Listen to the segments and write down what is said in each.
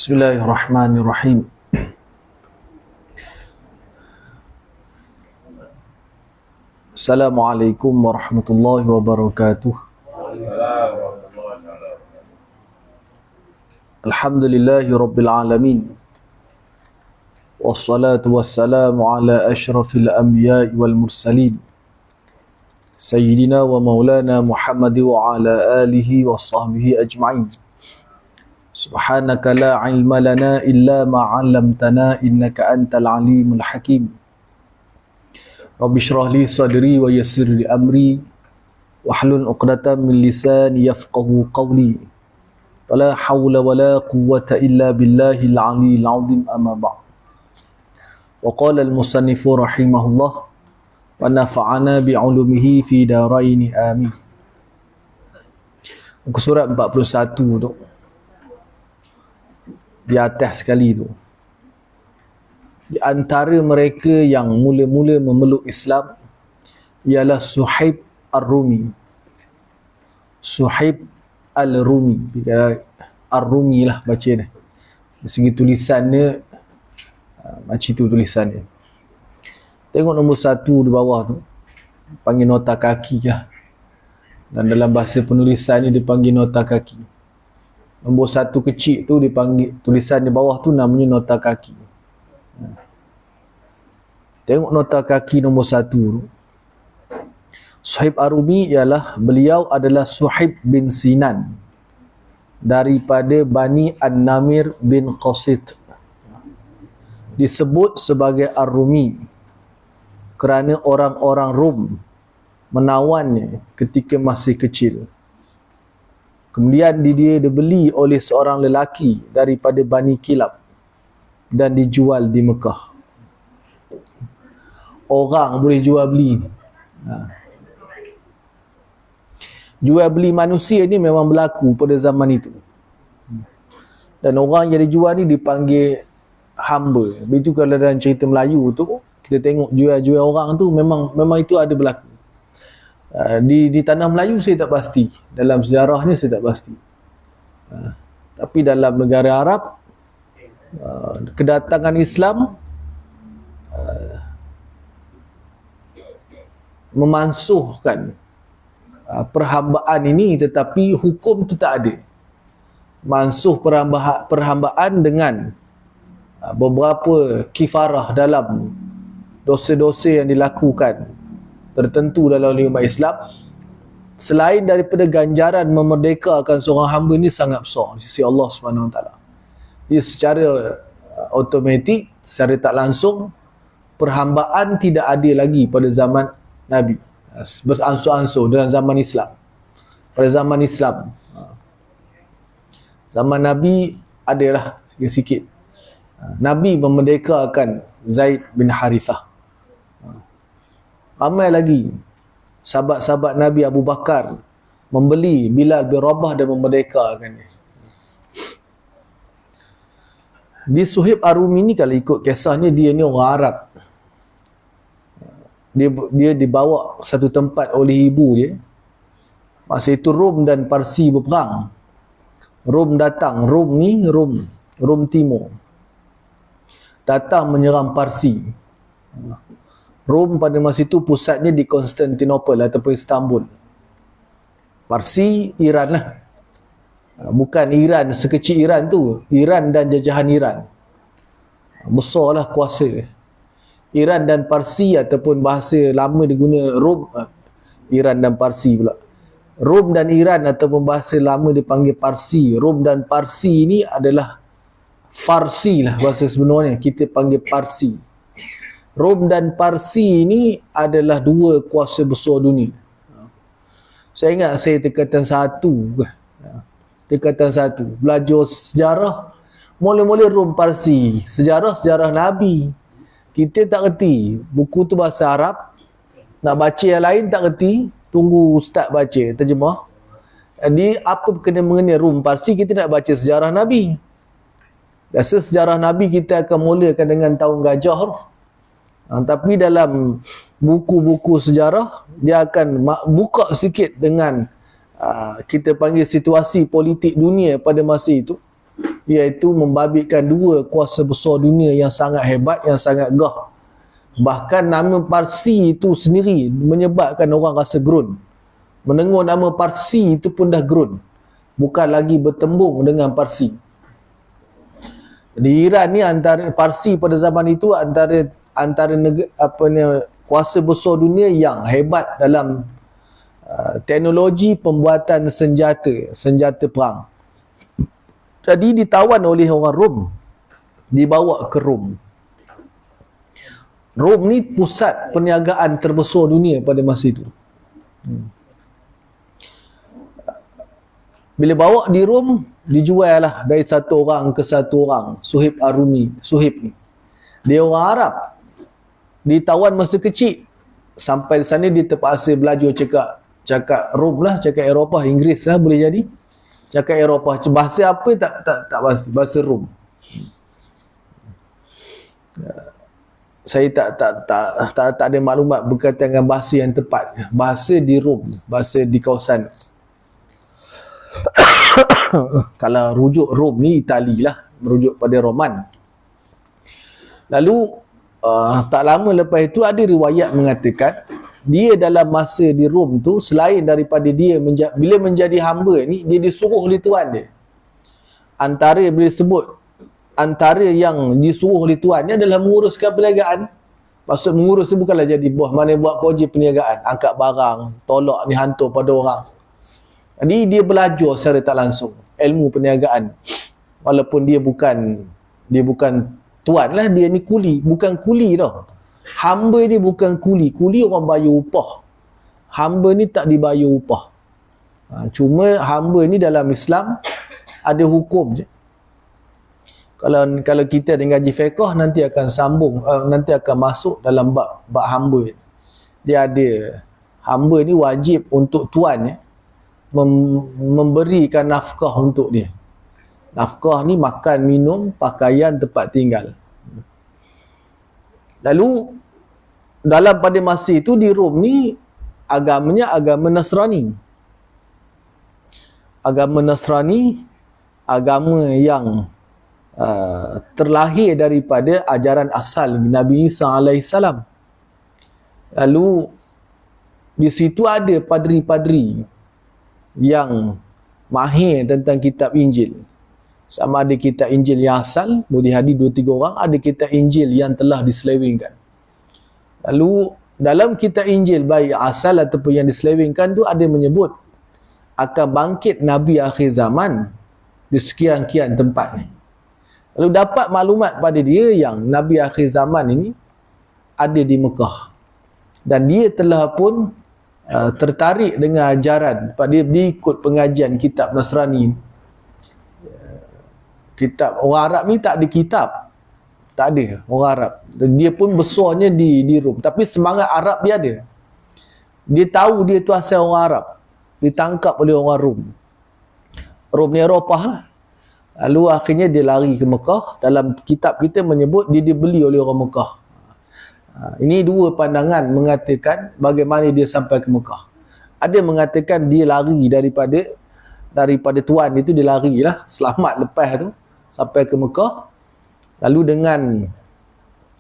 Bismillahirrahmanirrahim. Assalamualaikum warahmatullahi wabarakatuh. Alhamdulillahi rabbil alamin. Wassalatu wassalamu ala ashrafil anbiya'i wal mursalin. Sayyidina wa maulana Muhammad wa ala alihi wa sahbihi ajma'in. Subhanaka la ilma lana illa ma 'allamtana innaka antal alimul hakim. Rabbi shrah li sadri wa yassir li amri wahlul 'uqdatam min lisani yafqahu qawli. Wala hawla wala quwwata illa billahil 'aliyyil 'azim, amma ba'd. Wa qala al-musannifu rahimahullah wa nafa'ana bi 'ulumihi fi darain amin. Muka surat 41 tu, di atas sekali tu, di antara mereka yang mula-mula memeluk Islam ialah Suhaib Ar-Rumi. Suhaib Al-Rumi, Ar-Rumi lah baca ni. Dari segi tulisannya macam tu tulisannya. Tengok nombor 1 di bawah tu, panggil nota kaki lah, dan dalam bahasa penulisannya dipanggil nota kaki. Nombor 1 kecil tu dipanggil, tulisan di bawah tu namanya nota kaki. Tengok nota kaki nombor 1 tu. Suhaib Ar-Rumi ialah, beliau adalah Suhaib bin Sinan daripada Bani An-Namir bin Qasid. Disebut sebagai Ar-Rumi kerana orang-orang Rom menawannya ketika masih kecil. Kemudian dia dibeli oleh seorang lelaki daripada Bani Kilab dan dijual di Mekah. Orang boleh jual beli. Jual beli manusia ni memang berlaku pada zaman itu. Dan orang yang dijual ni dipanggil hamba. Begitu kalau dalam cerita Melayu tu, kita tengok jual-jual orang tu memang itu ada berlaku. Di tanah Melayu saya tak pasti, dalam sejarahnya saya tak pasti, tapi dalam negara Arab, kedatangan Islam memansuhkan perhambaan ini, tetapi hukum tu tak ada. Mansuh perhambaan dengan beberapa kifarah dalam dosa-dosa yang dilakukan tertentu dalam umat Islam. Selain daripada ganjaran memerdekakan seorang hamba ni sangat besar di sisi Allah SWT. Jadi secara automatik, secara tak langsung, perhambaan tidak ada lagi pada zaman Nabi. Beransur-ansur dalam zaman Islam. Pada zaman Islam, zaman Nabi adalah sikit-sikit. Nabi memerdekakan Zaid bin Harithah. Ramai lagi sahabat-sahabat Nabi, Abu Bakar membeli Bilal bin Rabah dan memerdekakan dia. Di Suhaib Ar-Rumi ni, kalau ikut kisahnya, dia ni orang Arab. Dia dibawa satu tempat oleh ibu dia. Masa itu Rom dan Parsi berperang. Rom datang, Rom Timur datang menyerang Parsi. Rom pada masa itu pusatnya di Konstantinopel ataupun Istanbul. Parsi, Iran lah. Bukan Iran sekecil Iran tu, Iran dan jajahan Iran. Besarlah kuasa. Iran dan Parsi, ataupun bahasa lama diguna Rom, Iran dan Parsi pula. Rom dan Iran ataupun bahasa lama dipanggil Parsi. Rom dan Parsi ini adalah Farsi lah bahasa sebenarnya, kita panggil Parsi. Rom dan Parsi ini adalah dua kuasa besar dunia. Saya ingat saya tingkatan 1. Tingkatan 1. Belajar sejarah, mula-mula Rom Parsi. Sejarah Nabi. Kita tak reti. Buku tu bahasa Arab. Nak baca yang lain tak reti. Tunggu ustaz baca, terjemah. Jadi apa kena mengenai Rom Parsi, kita nak baca sejarah Nabi. Biasa sejarah Nabi kita akan mulakan dengan tahun gajah. Tapi dalam buku-buku sejarah, dia akan buka sikit dengan kita panggil situasi politik dunia pada masa itu. iaitu membabitkan dua kuasa besar dunia yang sangat hebat, yang sangat gah. Bahkan nama Parsi itu sendiri menyebabkan orang rasa gerun. Mendengar nama Parsi itu pun dah gerun, bukan lagi bertembung dengan Parsi. Di Iran ni, antara Parsi pada zaman itu antara kuasa besar dunia yang hebat dalam teknologi pembuatan senjata perang. Jadi ditawan oleh orang Rom, dibawa ke Rom. Rom ni pusat perniagaan terbesar dunia pada masa itu. Bila bawa di Rom, dijual lah dari satu orang ke satu orang. Suhaib Arumi, Suhaib ni, dia orang Arab, ditawan masa kecil. Sampai di sana dia terpaksa belajar cakap Rom lah, cakap Eropah, Inggeris lah boleh jadi. Cakap Eropah, bahasa apa tak pasti, bahasa Rom. Saya tak ada maklumat berkaitan dengan bahasa yang tepat. Bahasa di Rom, bahasa di kawasan. Kalau rujuk Rom ni Itali lah, merujuk pada Roman. Lalu tak lama lepas itu ada riwayat mengatakan dia dalam masa di Rom tu, selain daripada dia bila menjadi hamba ni, dia disuruh oleh tuan dia. Antara yang disuruh oleh tuannya adalah menguruskan perniagaan. Maksud mengurus tu bukanlah jadi bos, mana buat kerja perniagaan, angkat barang, tolak ni, hantar pada orang. Jadi dia belajar secara tak langsung ilmu perniagaan. Walaupun dia bukan tuan lah, dia ni kuli, bukan kuli tau. Hamba ni bukan kuli. Kuli orang bayar upah. Hamba ni tak dibayar upah. Cuma hamba ni dalam Islam ada hukum je. Kalau kita dengan ngaji fiqh, nanti akan sambung, nanti akan masuk dalam bab hamba. Dia ada, hamba ni wajib untuk tuannya memberikan nafkah untuk dia. Nafkah ni makan, minum, pakaian, tempat tinggal. Lalu dalam pada masa itu di Rom ni, agamanya agama Nasrani. Agama Nasrani, agama yang terlahir daripada ajaran asal Nabi Isa alaihissalam. Lalu di situ ada padri-padri yang mahir tentang kitab Injil. Sama ada kitab Injil yang asal, boleh hadir 2-3 orang, ada kitab Injil yang telah diselewengkan. Lalu dalam kitab Injil baik asal ataupun yang diselewengkan tu ada menyebut akan bangkit Nabi akhir zaman di sekian-kian tempat ni. Lalu dapat maklumat pada dia yang Nabi akhir zaman ini ada di Mekah. Dan dia telah pun tertarik dengan ajaran, dia ikut pengajian kitab Nasrani. Kitab orang Arab ni tak ada kitab, tak ada orang Arab. Dia pun besarnya di Rom, tapi semangat Arab dia ada. Dia tahu dia tu asal orang Arab, ditangkap oleh orang Rom ni Eropah lah. Lalu akhirnya dia lari ke Mekah. Dalam kitab kita menyebut dia dibeli oleh orang Mekah. Ini dua pandangan mengatakan bagaimana dia sampai ke Mekah. Ada mengatakan dia lari daripada tuan itu, dia lari lah, selamat lepas tu sampai ke Mekah. Lalu dengan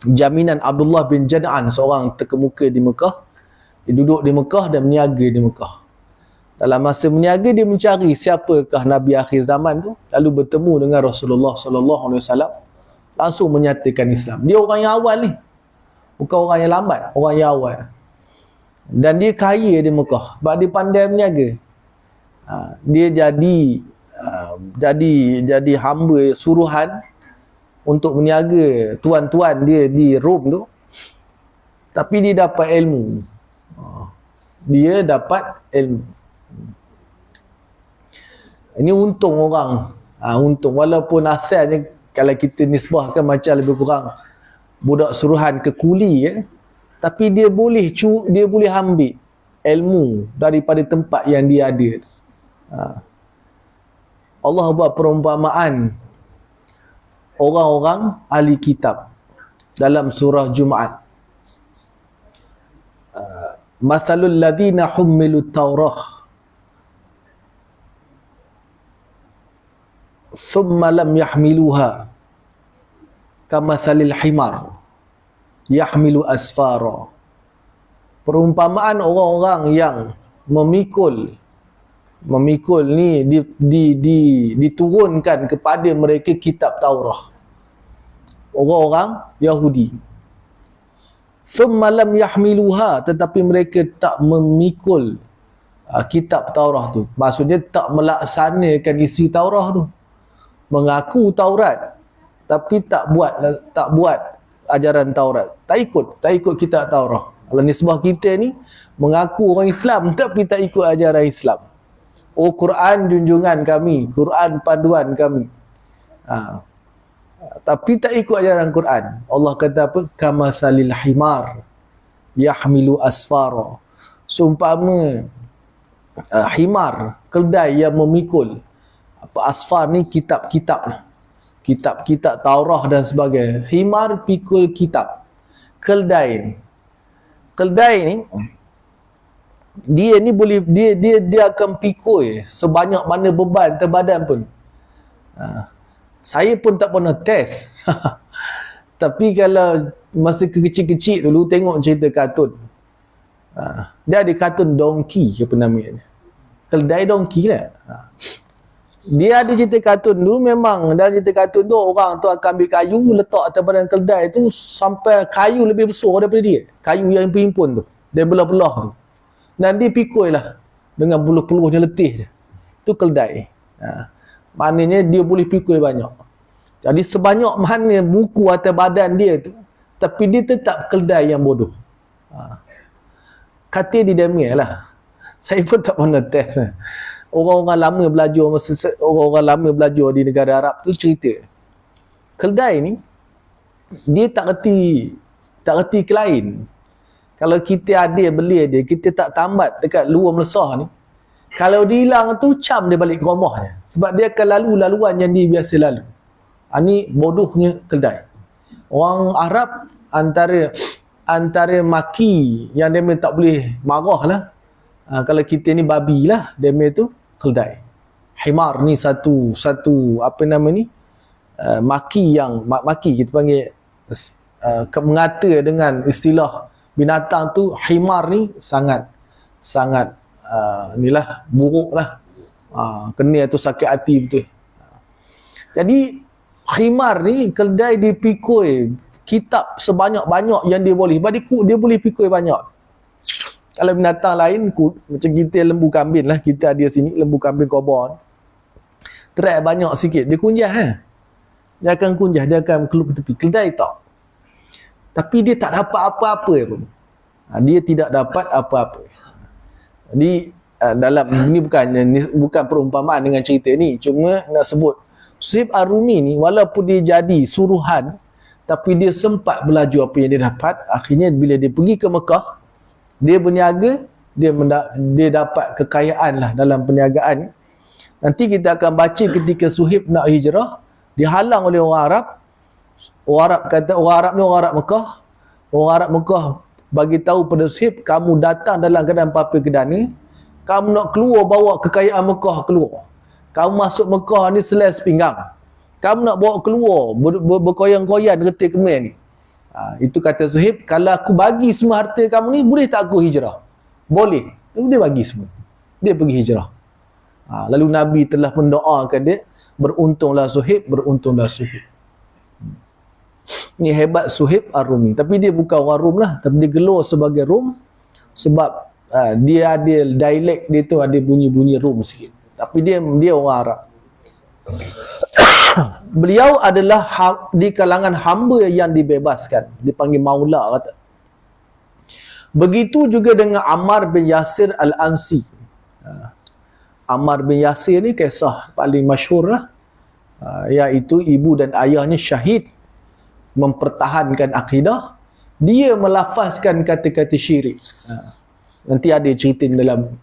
jaminan Abdullah bin Jad'an, seorang terkemuka di Mekah, dia duduk di Mekah dan berniaga di Mekah. Dalam masa berniaga, dia mencari siapakah Nabi akhir zaman tu, lalu bertemu dengan Rasulullah SAW, langsung menyatakan Islam. Dia orang yang awal ni, bukan orang yang lambat, orang yang awal. Dan dia kaya di Mekah sebab dia pandai berniaga. Dia jadi hamba suruhan untuk berniaga tuan-tuan dia di Rom tu. Tapi dia dapat ilmu. Dia dapat ilmu. Ini untung orang. Untung. Walaupun asalnya kalau kita nisbahkan macam lebih kurang budak suruhan ke kuli, tapi dia boleh ambil ilmu daripada tempat yang dia ada. Allah buat perumpamaan orang-orang ahli kitab dalam surah Jumaat. Mathalul ladzina hummilut taurah thumma lam yahmiluha kamathalil himar yahmilu asfara. Perumpamaan orang-orang yang memikul ni diturunkan kepada mereka kitab Taurah, orang-orang Yahudi. Thumma lam yahmiluha, tetapi mereka tak memikul kitab Taurah tu. Maksudnya tak melaksanakan isi Taurah tu. Mengaku Taurat tapi tak buat ajaran Taurat. Tak ikut kitab Taurah. Kalau nisbah kita ni mengaku orang Islam tapi tak ikut ajaran Islam. Oh, Quran junjungan kami, Quran panduan kami. Tapi tak ikut ajaran Quran. Allah kata apa? Kamathalil himar yahmilu asfara. Seumpama himar, keldai yang memikul asfar ni kitab-kitab Taurah dan sebagainya. Himar pikul kitab. Keldai ni dia ni boleh dia akan pikul sebanyak mana beban terbadan pun. Saya pun tak pernah test. Tapi kalau masa kecil-kecil dulu tengok cerita kartun. Dia ada kartun Donkey apa namanya. Keldai Donkey lah. Dia ada cerita kartun dulu, memang dalam cerita kartun tu orang tu akan ambil kayu letak atas badan keldai tu sampai kayu lebih besar daripada dia. Kayu yang berhimpun tu. Dia belah-belah tu. Dan dia pikul lah dengan buluh-buluhnya letih je. Itu keldai. Maknanya dia boleh pikul banyak. Jadi sebanyak mana buku atas badan dia tu, tapi dia tetap keldai yang bodoh. Kata dia demikian lah. Saya pun tak pernah test. Orang-orang lama belajar di negara Arab tu cerita. Keldai ni dia tak reti kelain. Kalau kita ada beli dia, kita tak tambat dekat luar Melesah ni. Kalau dia hilang tu, cam dia balik ke rumahnya. Sebab dia akan laluan yang dia biasa lalu. Ni bodohnya keldai. Orang Arab antara maki yang dia tak boleh marah lah. Kalau kita ni babi lah, dia tu keldai. Himar ni satu apa nama ni? Maki kita panggil mengata dengan istilah binatang tu. Himar ni sangat inilah buruk lah. Kena tu sakit hati betul. Jadi himar ni keldai dipikul kitab sebanyak-banyak yang dia boleh. Sebab dia boleh pikul banyak. Kalau binatang lain macam kita lembu kambing lah, kita ada sini lembu kambing kobor, terai banyak sikit dia kunjah dia akan kunjah, dia akan keluar ke tepi. Keldai tak, tapi dia tak dapat apa-apa pun. Dia tidak dapat apa-apa. Jadi dalam ini bukan perumpamaan dengan cerita ni, cuma nak sebut Suhaib Ar-Rumi ni walaupun dia jadi suruhan, tapi dia sempat belajar apa yang dia dapat. Akhirnya bila dia pergi ke Mekah, dia berniaga, dia dapat kekayaan lah dalam perniagaan. Nanti kita akan baca ketika Suhaib nak hijrah, dihalang oleh orang Arab. Orang Arab kata, orang Arab ni orang Arab Mekah. Orang Arab Mekah bagi tahu pada Suhaib, kamu datang dalam keadaan papa kedana, kamu nak keluar bawa kekayaan Mekah keluar. Kamu masuk Mekah ni selai sepinggang. Kamu nak bawa keluar berkoyan-koyan reti kemen ni. Itu kata Suhaib, kalau aku bagi semua harta kamu ni, boleh tak aku hijrah? Boleh. Lalu dia bagi semua. Dia pergi hijrah. Lalu Nabi telah mendoakan dia, beruntunglah Suhaib, beruntunglah Suhaib. Ni hebat Suhaib Ar-Rumi. Tapi dia bukan orang Rom lah, tapi dia gelar sebagai Rom sebab dia ada dialek dia tu, ada bunyi-bunyi Rom sikit. Tapi dia orang Arab. Beliau adalah di kalangan hamba yang dibebaskan, dipanggil Maula kata. Begitu juga dengan Ammar bin Yasir Al-Ansi. Ammar bin Yasir ni kisah paling masyhur lah, iaitu ibu dan ayahnya syahid mempertahankan akidah. Dia melafazkan kata-kata syirik. Nanti ada cerita dalam.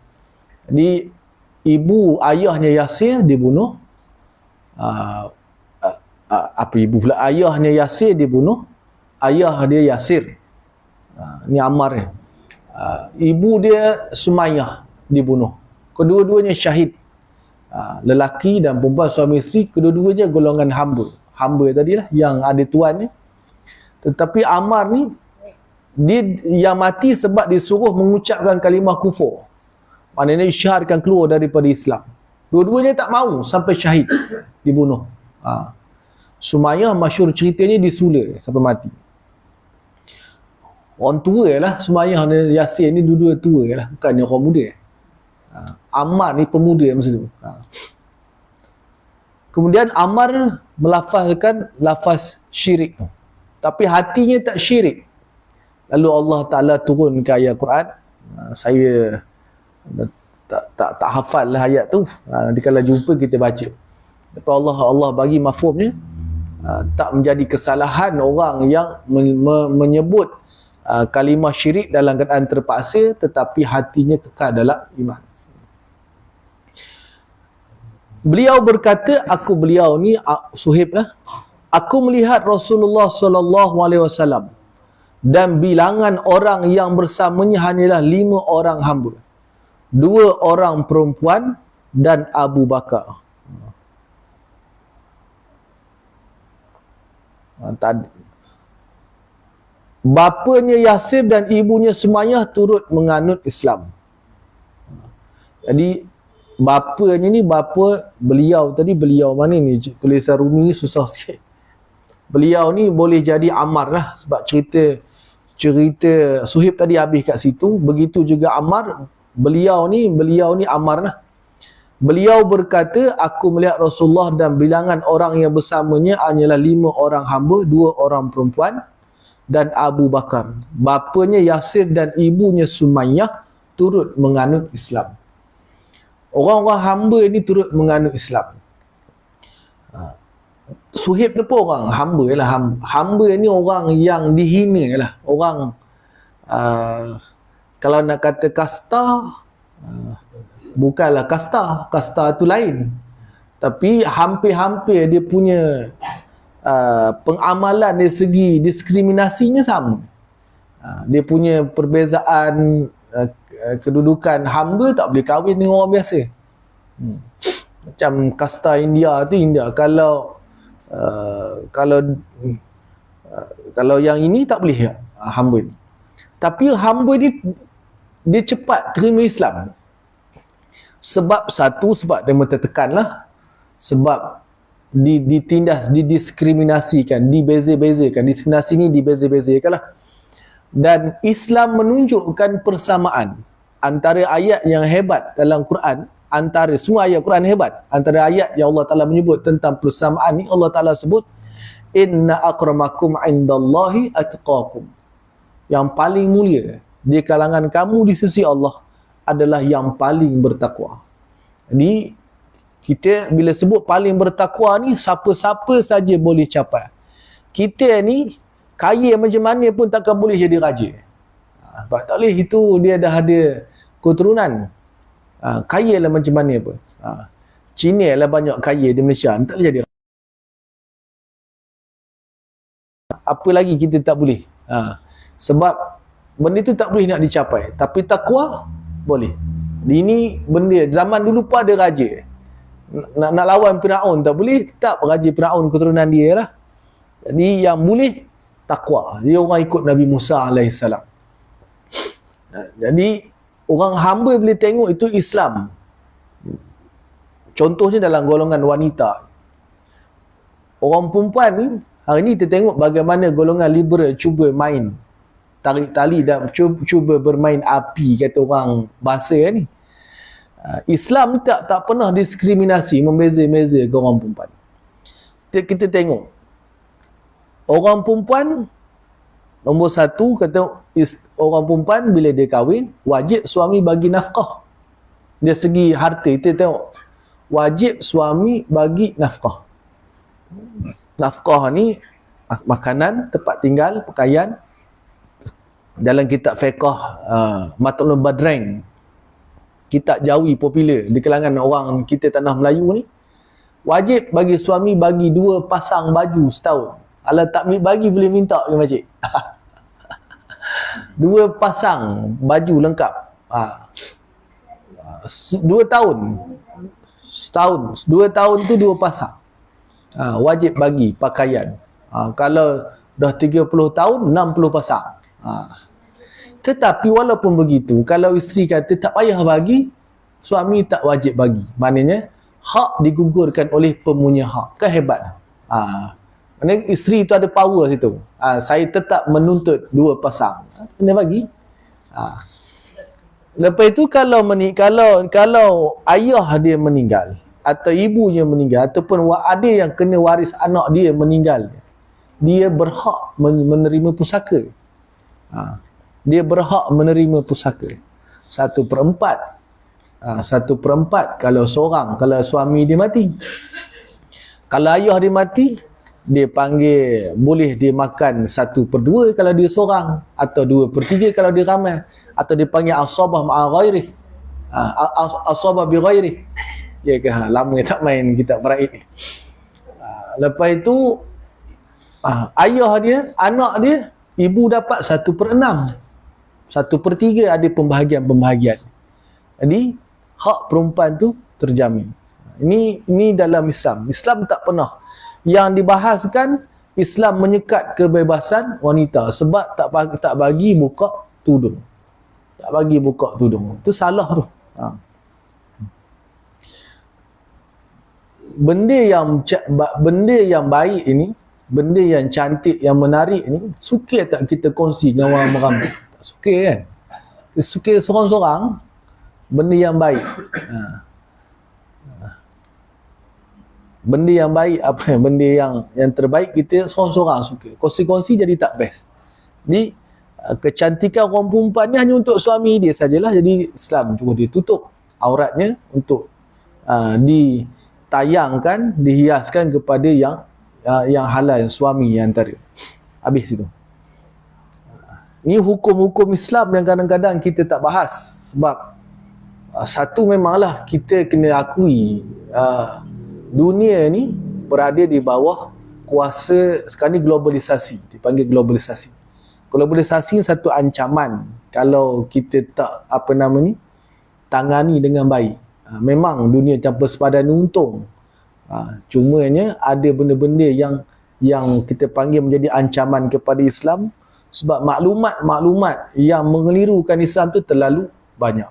Jadi ibu ayahnya Yasir dibunuh. Ayahnya Yasir dibunuh. Ayah dia Yasir. Ni Ammar ni. Ibu dia Sumayyah dibunuh. Kedua-duanya syahid. lelaki dan perempuan, suami isteri, kedua-duanya golongan hamba tadilah yang ada tuan ni. Tetapi Ammar ni dia yang mati sebab disuruh mengucapkan kalimah kufur, maknanya isyaratkan keluar daripada Islam. Dua-duanya tak mahu sampai syahid, dibunuh. Sumayyah masyhur ceritanya disula sampai mati. Orang tua lah Sumayyah dan Yasir ni, dua-dua tua lah, bukannya orang muda. Ammar ni pemuda masa tu. Kemudian Ammar melafazkan lafaz syirik, tapi hatinya tak syirik. Lalu Allah Ta'ala turunkan ayat Quran. Saya tak hafal lah ayat tu. Nanti kalau jumpa kita baca. Tapi Allah bagi mafhumnya, tak menjadi kesalahan orang yang menyebut kalimah syirik dalam keadaan terpaksa tetapi hatinya kekal dalam iman. Beliau berkata, beliau ni Suhaib lah, aku melihat Rasulullah SAW dan bilangan orang yang bersamanya hanyalah 5 orang hamba, 2 orang perempuan dan Abu Bakar. Bapanya Yasir dan ibunya Sumayyah turut menganut Islam. Jadi bapanya ni, bapa beliau tadi, beliau mana ni, tulisan Rumi ni susah sikit. Beliau ni boleh jadi Ammar lah, sebab cerita Suhaib tadi habis kat situ. Begitu juga Ammar, beliau ni Ammar lah. Beliau berkata, aku melihat Rasulullah dan bilangan orang yang bersamanya hanyalah 5 orang hamba, 2 orang perempuan dan Abu Bakar. Bapanya Yasir dan ibunya Sumayyah turut menganut Islam. Orang-orang hamba ni turut menganut Islam. Suhaib ni pun orang hamba lah. Hamba ni orang yang dihina lah. Orang kalau nak kata kasta, bukanlah kasta tu lain, tapi hampir-hampir dia punya pengamalan dari segi diskriminasinya sama. Dia punya perbezaan kedudukan hamba tak boleh kahwin dengan orang biasa. Macam kasta India tu, kalau yang ini tak boleh hamba ni. Tapi hamba ni dia cepat terima Islam. Sebab dia tertekan lah. Sebab ditindas, didiskriminasikan, dibeza-bezakan. Diskriminasi ni dibeza-bezakan lah. Dan Islam menunjukkan persamaan antara ayat yang hebat dalam Quran, antara semua ayat Quran hebat. Antara ayat yang Allah Ta'ala menyebut tentang persamaan ni, Allah Ta'ala sebut, inna akramakum indallahi atqakum. Yang paling mulia di kalangan kamu di sisi Allah adalah yang paling bertakwa. Jadi kita bila sebut paling bertakwa ni, siapa-siapa saja boleh capai. Kita ni kaya macam mana pun takkan boleh jadi raja. Sebab tak boleh, itu dia dah ada keturunan. Kaya lah macam mana pun. Cina lah banyak kaya di Malaysia, tak boleh jadi raja. Apa lagi kita tak boleh. Sebab benda tu tak boleh nak dicapai. Tapi takwa boleh. Ini benda zaman dulu pun ada raja. Nak lawan Firaun tak boleh, tetap raja Firaun keturunan dia lah. Jadi yang boleh takwa. Dia orang ikut Nabi Musa AS. Jadi orang hamba boleh tengok itu Islam. Contohnya dalam golongan wanita. Orang perempuan ni, hari ni kita tengok bagaimana golongan liberal cuba main tarik tali dan cuba bermain api, kata orang bahasa ni. Islam tak pernah diskriminasi, membeza-beza ke orang perempuan. Kita tengok orang perempuan, nombor 1 kata orang perempuan bila dia kahwin wajib suami bagi nafkah. Dari segi harta kita tengok wajib suami bagi nafkah. Nafkah ni makanan, tempat tinggal, pakaian. Dalam kitab fiqh Matlul Badrain, kitab jawi popular di kalangan orang kita tanah Melayu ni, wajib bagi suami bagi 2 pasang baju setahun. Kalau tak bagi boleh minta ke makcik. 2 pasang baju lengkap. 2 tahun setahun, 2 tahun tu 2 pasang. Wajib bagi pakaian. Kalau dah 30 tahun 60 pasang. Tetapi walaupun begitu, kalau isteri kata tak payah bagi, suami tak wajib bagi. Maknanya hak digugurkan oleh pemunya hak. Kan hebat. Maknanya isteri tu ada power situ. Saya tetap menuntut 2 pasang. Kena bagi. Lepas itu kalau ayah dia meninggal atau ibunya meninggal ataupun ada yang kena waris anak dia meninggal, dia berhak menerima pusaka. Dia berhak menerima pusaka 1/4. 1/4 kalau seorang, kalau suami dia mati. Kalau ayah dia mati, dia panggil, boleh dia makan 1/2 kalau dia seorang, atau 2/3 kalau dia ramai, atau dia panggil asabah ma'a ghairih, asabah bi ghairih. Ya ke, lama tak main kitab faraid ni. Lepas itu ayah dia, anak dia, ibu dapat 1/6, 1/3 ada pembahagian. Jadi hak perempuan tu terjamin. Ini dalam Islam. Islam tak pernah yang dibahaskan, Islam menyekat kebebasan wanita sebab tak bagi buka tudung. Tak bagi buka tudung. Itu salah tu. Benda yang baik ini, benda yang cantik, yang menarik ni, suka tak kita kongsi dengan orang ramai? Tak suka kan? Suka seorang-seorang benda yang baik. Benda yang baik, benda yang terbaik, kita seorang-seorang suka. Kongsi-kongsi jadi tak best. Jadi kecantikan orang perempuan ni hanya untuk suami dia sajalah. Jadi Islam cuma dia tutup auratnya untuk ditayangkan, dihiaskan kepada yang halal, yang suami yang antara. Habis itu. Ini hukum-hukum Islam yang kadang-kadang kita tak bahas. Sebab satu, memanglah kita kena akui dunia ni berada di bawah kuasa, sekarang ni globalisasi, dipanggil globalisasi. Globalisasi satu ancaman kalau kita tak tangani dengan baik. Memang dunia tanpa sepadan untung. Cumanya ada benda-benda yang kita panggil menjadi ancaman kepada Islam sebab maklumat-maklumat yang mengelirukan Islam tu terlalu banyak.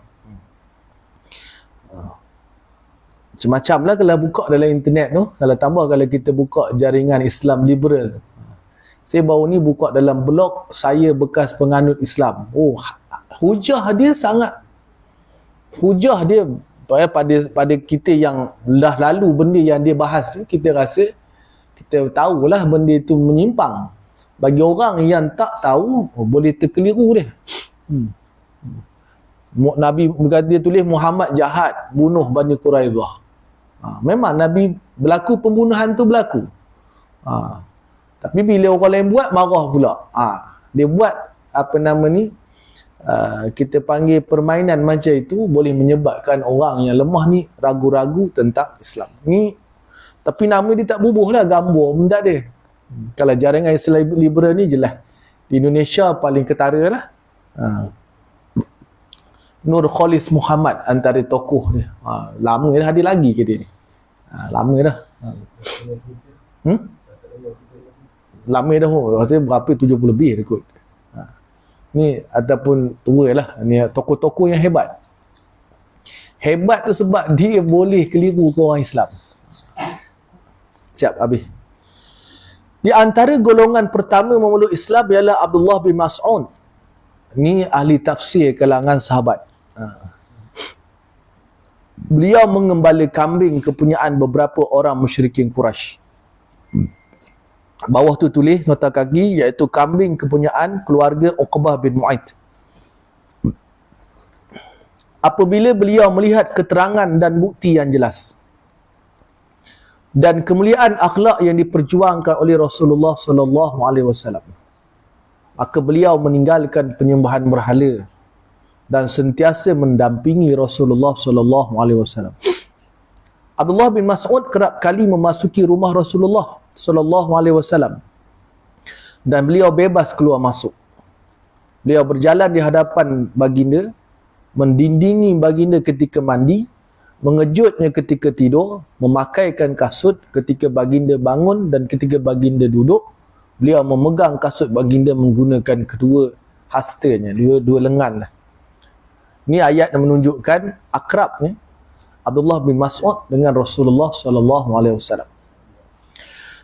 Macam-macam lah kalau buka dalam internet tu. Kalau kita buka jaringan Islam liberal. Saya baru ni buka dalam blog saya bekas penganut Islam. Hujah dia pada kita yang dah lalu benda yang dia bahas tu, kita rasa kita tahulah benda tu menyimpang. Bagi orang yang tak tahu, boleh terkeliru dia. Nabi dia tulis Muhammad jahat, bunuh Bani Quraidah. Memang Nabi berlaku, pembunuhan tu berlaku. Tapi bila orang lain buat, marah pula. Dia buat kita panggil permainan macam itu, boleh menyebabkan orang yang lemah ni ragu-ragu tentang Islam. Tapi nama dia tak bubuh lah, gambar pun tak ada. Kalau jaringan Islam liberal ni jelas. Di Indonesia paling ketara lah. Nur Khalis Muhammad antara tokoh dia. Lama dah, ada lagi ke dia ni? Lama dah. Lama dah. Rasanya berapa, 70 lebih dia kot. Ni ataupun tua lah. Ni tokoh-tokoh yang hebat. Hebat tu sebab dia boleh keliru ke orang Islam. Siap, habis. Di antara golongan pertama memeluk Islam ialah Abdullah bin Mas'ud. Ni ahli tafsir kalangan sahabat. Beliau mengembala kambing kepunyaan beberapa orang musyrikin Quraisy. Bawah tu tulis nota kaki, iaitu kambing kepunyaan keluarga Uqbah bin Mu'ayth. Apabila beliau melihat keterangan dan bukti yang jelas dan kemuliaan akhlak yang diperjuangkan oleh Rasulullah sallallahu alaihi wasallam, maka beliau meninggalkan penyembahan berhala dan sentiasa mendampingi Rasulullah sallallahu alaihi wasallam. Abdullah bin Mas'ud kerap kali memasuki rumah Rasulullah sallallahu alaihi wasallam dan beliau bebas keluar masuk. Beliau berjalan di hadapan baginda, mendindingi baginda ketika mandi mengejutnya ketika tidur, memakaikan kasut ketika baginda bangun, dan ketika baginda duduk, beliau memegang kasut baginda menggunakan kedua hastanya, dua lengan. Ini ayat yang menunjukkan akrabnya Abdullah bin Mas'ud dengan Rasulullah SAW.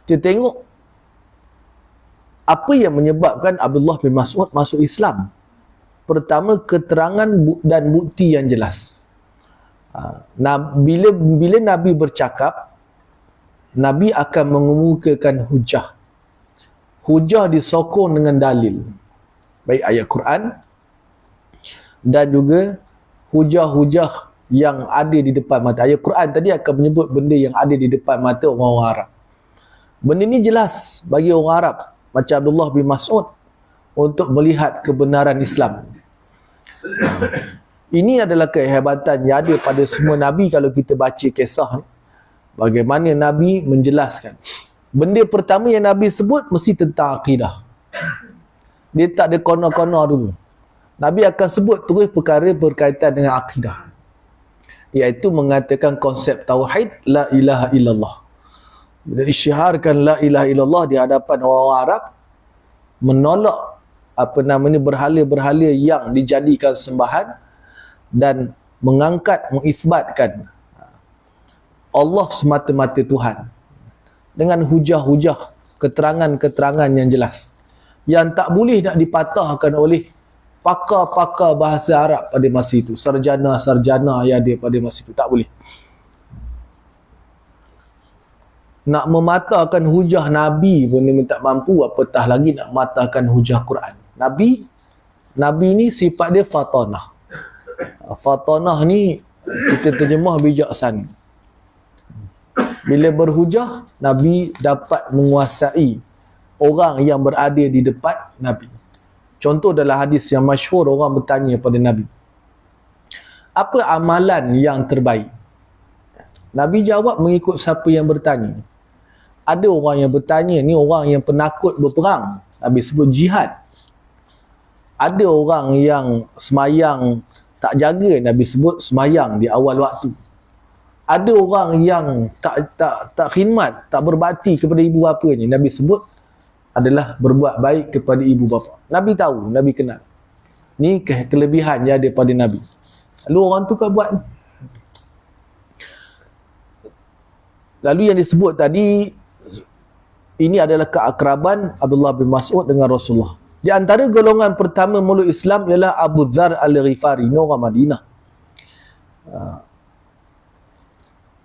Kita tengok apa yang menyebabkan Abdullah bin Mas'ud masuk Islam. Pertama, keterangan dan bukti yang jelas. Bila Nabi bercakap, Nabi akan mengemukakan hujah. Hujah disokong dengan dalil, baik ayat Quran dan juga hujah-hujah yang ada di depan mata. Ayat Quran tadi akan menyebut benda yang ada di depan mata orang-orang Arab. Benda ni jelas bagi orang Arab macam Abdullah bin Mas'ud untuk melihat kebenaran Islam. Ini adalah kehebatan yang ada pada semua Nabi. Kalau kita baca kisah ni, bagaimana Nabi menjelaskan. Benda pertama yang Nabi sebut mesti tentang akidah. Dia tak ada kono-kono dulu. Nabi akan sebut terus perkara berkaitan dengan akidah, iaitu mengatakan konsep tauhid, la ilaha illallah. Bila isyiharkan la ilaha illallah di hadapan orang Arab, menolak berhala-berhala yang dijadikan sembahan, dan mengangkat, mengisbatkan Allah semata-mata Tuhan dengan hujah-hujah, keterangan-keterangan yang jelas, yang tak boleh nak dipatahkan oleh pakar-pakar bahasa Arab pada masa itu, sarjana-sarjana yang ada pada masa itu. Tak boleh. Nak mematahkan hujah Nabi pun dia tak mampu, apatah lagi nak mematahkan hujah Quran. Nabi ni sifat dia fatanah. Fatanah ni kita terjemah bijaksana. Bila berhujah, Nabi dapat menguasai orang yang berada di depan Nabi. Contoh dalam hadis yang masyhur, orang bertanya pada Nabi, apa amalan yang terbaik? Nabi jawab mengikut siapa yang bertanya. Ada orang yang bertanya, ni orang yang penakut berperang, Nabi sebut jihad. Ada orang yang semayang tak jaga, Nabi sebut semayang di awal waktu. Ada orang yang tak khidmat, tak berbakti kepada ibu bapanya, Nabi sebut adalah berbuat baik kepada ibu bapa. Nabi tahu, Nabi kenal. Ni kelebihan yang ada pada Nabi. Lalu orang tu kan buat. Lalu yang disebut tadi, ini adalah keakraban Abdullah bin Mas'ud dengan Rasulullah. Di antara golongan pertama meluk Islam ialah Abu Dzar Al-Ghifari, orang Madinah.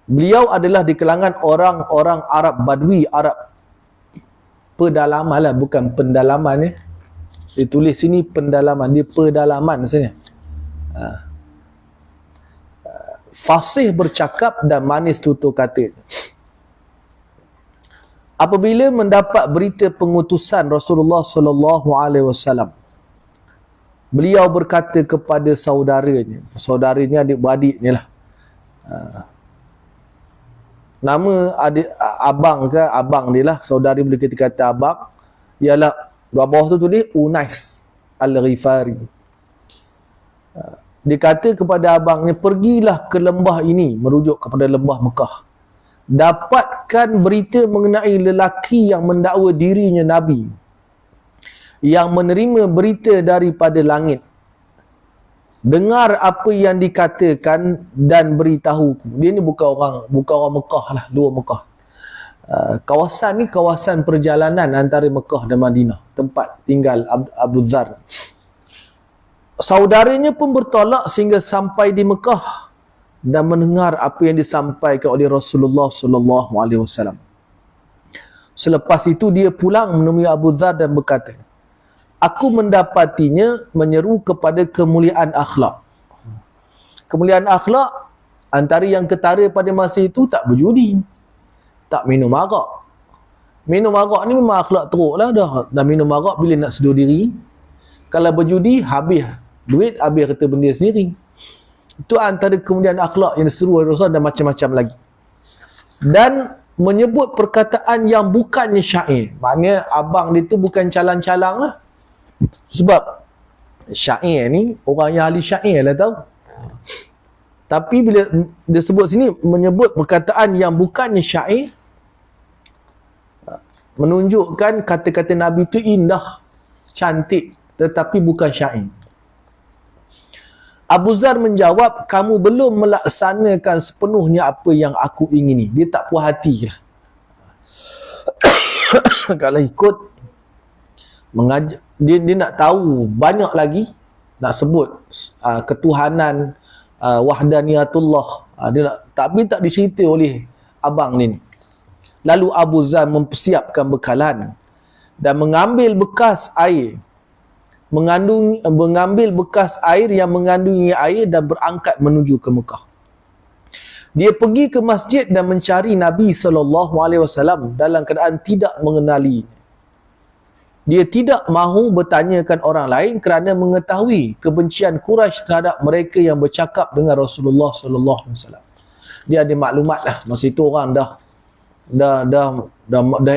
Beliau adalah di kalangan orang-orang Arab Badui, Arab pedalaman lah, bukan pendalaman ni. Dia tulis sini pendalaman, dia pedalaman maksudnya. Fasih bercakap dan manis tutur kata. Apabila mendapat berita pengutusan Rasulullah SAW, beliau berkata kepada saudaranya adik-beradik ni lah. Nama adik abang dia lah, saudari boleh kita kata abang, ialah bawah tu tulis Unais Al-Ghifari. Dia kata kepada abangnya, pergilah ke lembah ini, merujuk kepada lembah Mekah. Dapatkan berita mengenai lelaki yang mendakwa dirinya Nabi, yang menerima berita daripada langit. Dengar apa yang dikatakan dan beritahu. Dia ni bukan orang Mekah lah, luar Mekah. Kawasan ni kawasan perjalanan antara Mekah dan Madinah, tempat tinggal Abu Dzar. Saudaranya pun bertolak sehingga sampai di Mekah dan mendengar apa yang disampaikan oleh Rasulullah SAW. Selepas itu dia pulang menemui Abu Dzar dan berkata, aku mendapatinya menyeru kepada kemuliaan akhlak. Kemuliaan akhlak, antara yang ketara pada masa itu tak berjudi, tak minum arak. Minum arak ni memang akhlak teruk lah dah. Dah minum arak bila nak sedur diri. Kalau berjudi, habis duit, habis harta benda sendiri. Itu antara kemuliaan akhlak yang diseru oleh Rasul, dan macam-macam lagi. Dan menyebut perkataan yang bukannya syair. Maknanya abang dia tu bukan calang-calang lah. Sebab syair ni, orang yang ahli syair lah tahu. Tapi bila dia sebut sini, menyebut perkataan yang bukannya syair, menunjukkan kata-kata Nabi itu indah, cantik, tetapi bukan syair. Abu Zar menjawab, kamu belum melaksanakan sepenuhnya apa yang aku ingini. Dia tak puas hati lah. Kalau ikut dia nak tahu banyak lagi, nak sebut ketuhanan, wahdaniyatullah, dia nak, tapi tak dicerita oleh abang ni. Lalu Abu Zar mempersiapkan bekalan dan mengambil bekas air yang mengandungi air dan berangkat menuju ke Mekah. Dia pergi ke masjid dan mencari Nabi SAW dalam keadaan tidak mengenali. Dia tidak mahu bertanyakan orang lain kerana mengetahui kebencian Quraisy terhadap mereka yang bercakap dengan Rasulullah SAW. Dia ada maklumat lah, masa itu orang dah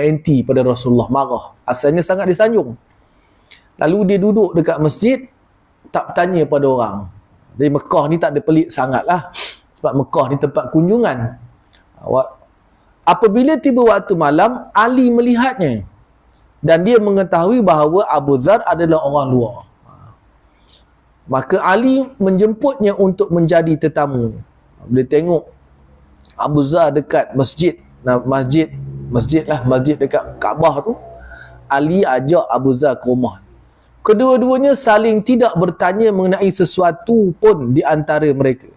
anti pada Rasulullah, marah. Asalnya sangat disanjung. Lalu dia duduk dekat masjid, tak bertanya pada orang. Dari Mekah ni tak ada pelik sangat lah, sebab Mekah ni tempat kunjungan. Apabila tiba waktu malam, Ali melihatnya dan dia mengetahui bahawa Abu Zar adalah orang luar. Maka Ali menjemputnya untuk menjadi tetamu. Dia tengok Abu Zar dekat masjid dekat Kaabah tu, Ali ajak Abu Zar ke rumah. Kedua-duanya saling tidak bertanya mengenai sesuatu pun di antara mereka.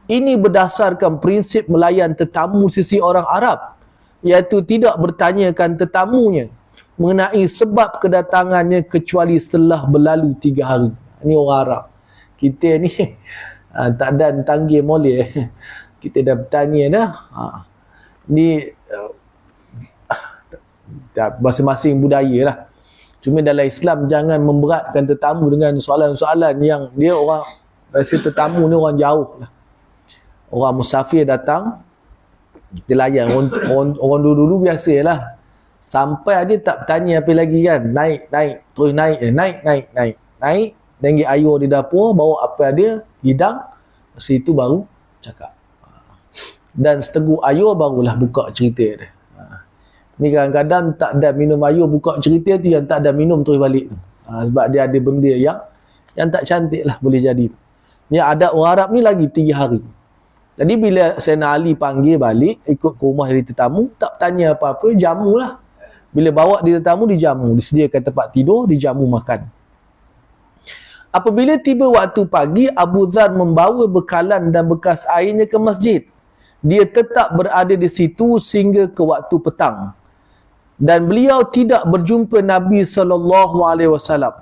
Ini berdasarkan prinsip melayan tetamu sisi orang Arab, iaitu tidak bertanyakan tetamunya mengenai sebab kedatangannya kecuali setelah berlalu 3 hari. Ini orang Arab. Kita ni tak ada tanggih molek. Kita dah bertanya dah. Ni masing-masing budaya lah. Cuma dalam Islam jangan memberatkan tetamu dengan soalan-soalan yang dia orang rasa tetamu ni orang jauh lah. Orang musafir datang, kita layan. Orang dulu-dulu biasalah. Sampai dia tak bertanya apa lagi kan. Naik, terus naik. Tinggi ayur di dapur, bawa apa dia, hidang. Lepas itu baru cakap. Dan seteguk ayur barulah buka cerita dia. Ni kadang-kadang tak ada minum ayur, buka cerita tu, yang tak ada minum terus balik tu. Sebab dia ada benda yang tak cantik lah boleh jadi. Ni ada orang Arab ni lagi 3 hari. Jadi bila Sayyidina Ali panggil balik, ikut ke rumah dari tetamu, tak tanya apa-apa, jamu lah. Bila bawa dia tetamu, dijamu. Disediakan tempat tidur, dijamu makan. Apabila tiba waktu pagi, Abu Zar membawa bekalan dan bekas airnya ke masjid. Dia tetap berada di situ sehingga ke waktu petang. Dan beliau tidak berjumpa Nabi SAW.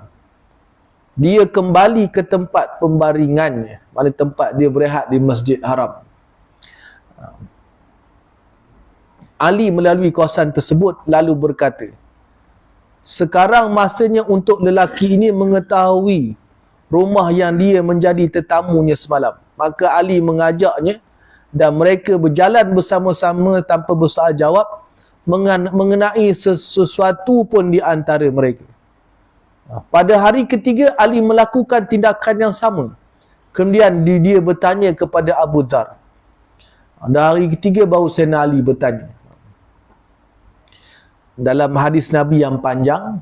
Dia kembali ke tempat pembaringannya, mana tempat dia berehat di Masjid Haram. Ali melalui kawasan tersebut lalu berkata, sekarang masanya untuk lelaki ini mengetahui rumah yang dia menjadi tetamunya semalam. Maka Ali mengajaknya dan mereka berjalan bersama-sama tanpa bersoal jawab mengenai sesuatu pun di antara mereka. Pada hari ketiga, Ali melakukan tindakan yang sama. Kemudian dia bertanya kepada Abu Zar. Dan hari ketiga baru Sayyidina Ali bertanya. Dalam hadis Nabi yang panjang,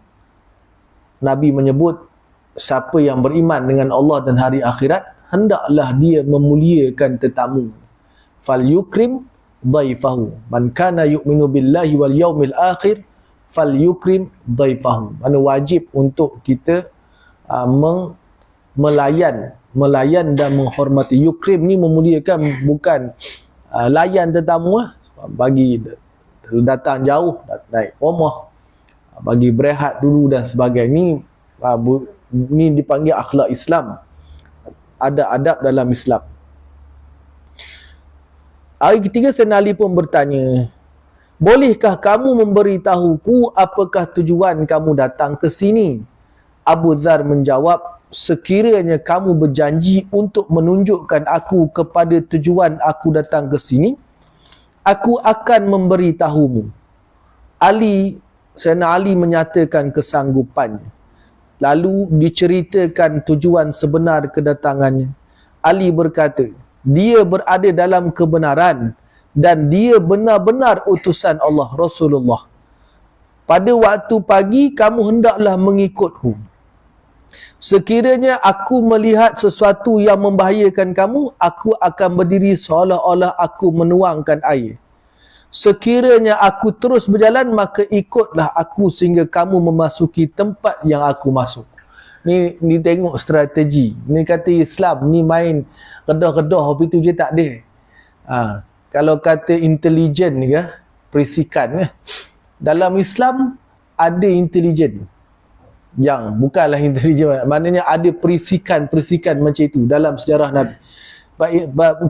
Nabi menyebut siapa yang beriman dengan Allah dan hari akhirat, hendaklah dia memuliakan tetamu. Fal yukrim dhaifahu. Man kana yu'minu billahi wal yaumil akhir fal yukrim dhaifahu. Mana wajib untuk kita melayan dan menghormati. Yukrim ni memuliakan, bukan layan tetamu lah. Bagi datang jauh, naik rumah, bagi berehat dulu dan sebagainya. Ni dipanggil akhlak Islam. Ada adab dalam Islam. Hari ketiga Sayyidina Ali pun bertanya, bolehkah kamu memberitahuku apakah tujuan kamu datang ke sini? Abu Zar menjawab, sekiranya kamu berjanji untuk menunjukkan aku kepada tujuan aku datang ke sini, aku akan memberitahumu. Sayyidina Ali menyatakan kesanggupannya. Lalu diceritakan tujuan sebenar kedatangannya. Ali berkata, dia berada dalam kebenaran dan dia benar-benar utusan Allah, Rasulullah. Pada waktu pagi kamu hendaklah mengikutku. Sekiranya aku melihat sesuatu yang membahayakan kamu, aku akan berdiri seolah-olah aku menuangkan air. Sekiranya aku terus berjalan, maka ikutlah aku sehingga kamu memasuki tempat yang aku masuk. Ni tengok strategi. Ni kata Islam ni main kedah-kedah apa itu je tak ada. Kalau kata intelijen ke, perisikan ke, dalam Islam ada intelijen yang bukanlah intelijen, maknanya ada perisikan-perisikan macam itu dalam sejarah Nabi.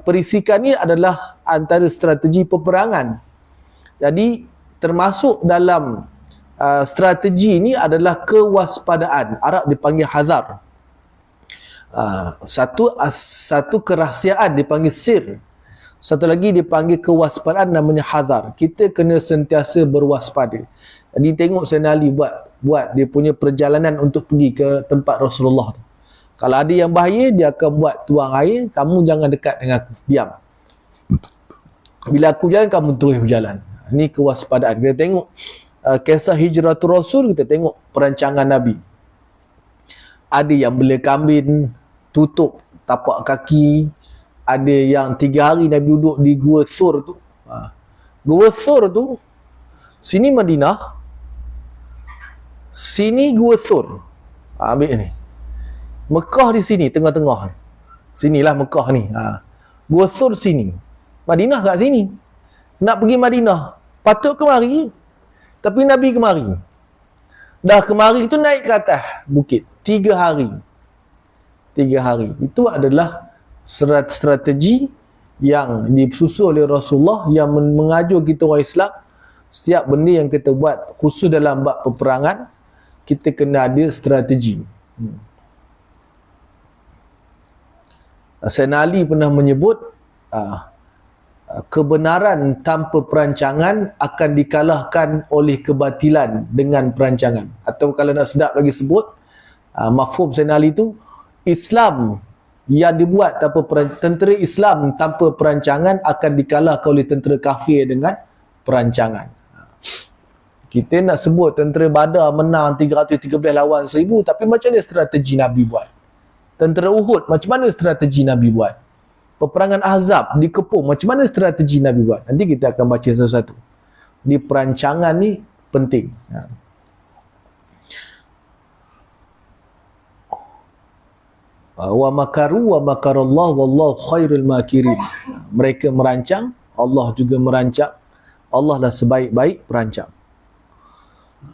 Perisikan ni adalah antara strategi peperangan. Jadi termasuk dalam strategi ni adalah kewaspadaan. Arab dipanggil hazar. Satu kerahsiaan dipanggil sir. Satu lagi dipanggil kewaspadaan namanya hazar. Kita kena sentiasa berwaspada. Jadi tengok Sayyidina Ali buat dia punya perjalanan untuk pergi ke tempat Rasulullah tu. Kalau ada yang bahaya, dia akan buat tuang air, kamu jangan dekat dengan aku, diam. Bila aku jalan, kamu terus berjalan. Ini kewaspadaan. Kita tengok kisah hijratul Rasul, kita tengok perancangan Nabi. Ada yang bela kambing, tutup tapak kaki. Ada yang 3 hari Nabi duduk di Gua Thur tu. Gua Thur tu, sini Madinah, sini Gua Thur. Ambil ni. Mekah di sini, tengah-tengah. Sinilah Mekah ni. Gua Thur sini. Madinah kat sini. Nak pergi Madinah, patut kemari. Tapi Nabi kemari. Dah kemari tu naik ke atas bukit. 3 hari. 3 hari. Itu adalah strategi yang disusun oleh Rasulullah yang mengajar kita orang Islam. Setiap benda yang kita buat, khusus dalam bab peperangan, kita kena ada strategi. Sayyidina Ali pernah menyebut kebenaran tanpa perancangan akan dikalahkan oleh kebatilan dengan perancangan. Atau kalau nak sedap lagi sebut, mafhum Sayyidina Ali itu, Islam yang dibuat tanpa tentera Islam tanpa perancangan akan dikalahkan oleh tentera kafir dengan perancangan. Kita nak sebut tentera Badar menang 313 lawan 1000, tapi macam mana strategi Nabi buat? Tentera Uhud, macam mana strategi Nabi buat? Peperangan Ahzab dikepung, macam mana strategi Nabi buat? Nanti kita akan baca satu-satu. Di perancangan ni penting. Wa makaru wa makarallah wallahu khairul makirin. Mereka merancang, Allah juga merancang. Allah lah sebaik-baik perancang.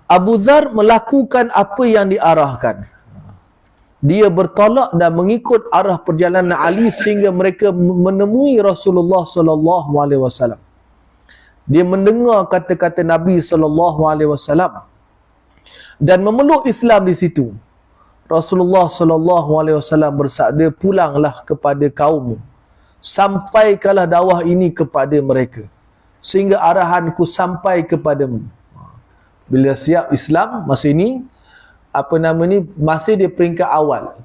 Abu Dzar melakukan apa yang diarahkan. Dia bertolak dan mengikut arah perjalanan Ali sehingga mereka menemui Rasulullah sallallahu alaihi wasallam. Dia mendengar kata-kata Nabi sallallahu alaihi wasallam dan memeluk Islam di situ. Rasulullah sallallahu alaihi wasallam bersabda, pulanglah kepada kaum, sampaikanlah dakwah ini kepada mereka sehingga arahanku sampai kepadamu. Bila siap Islam masa ini, masih di peringkat awal.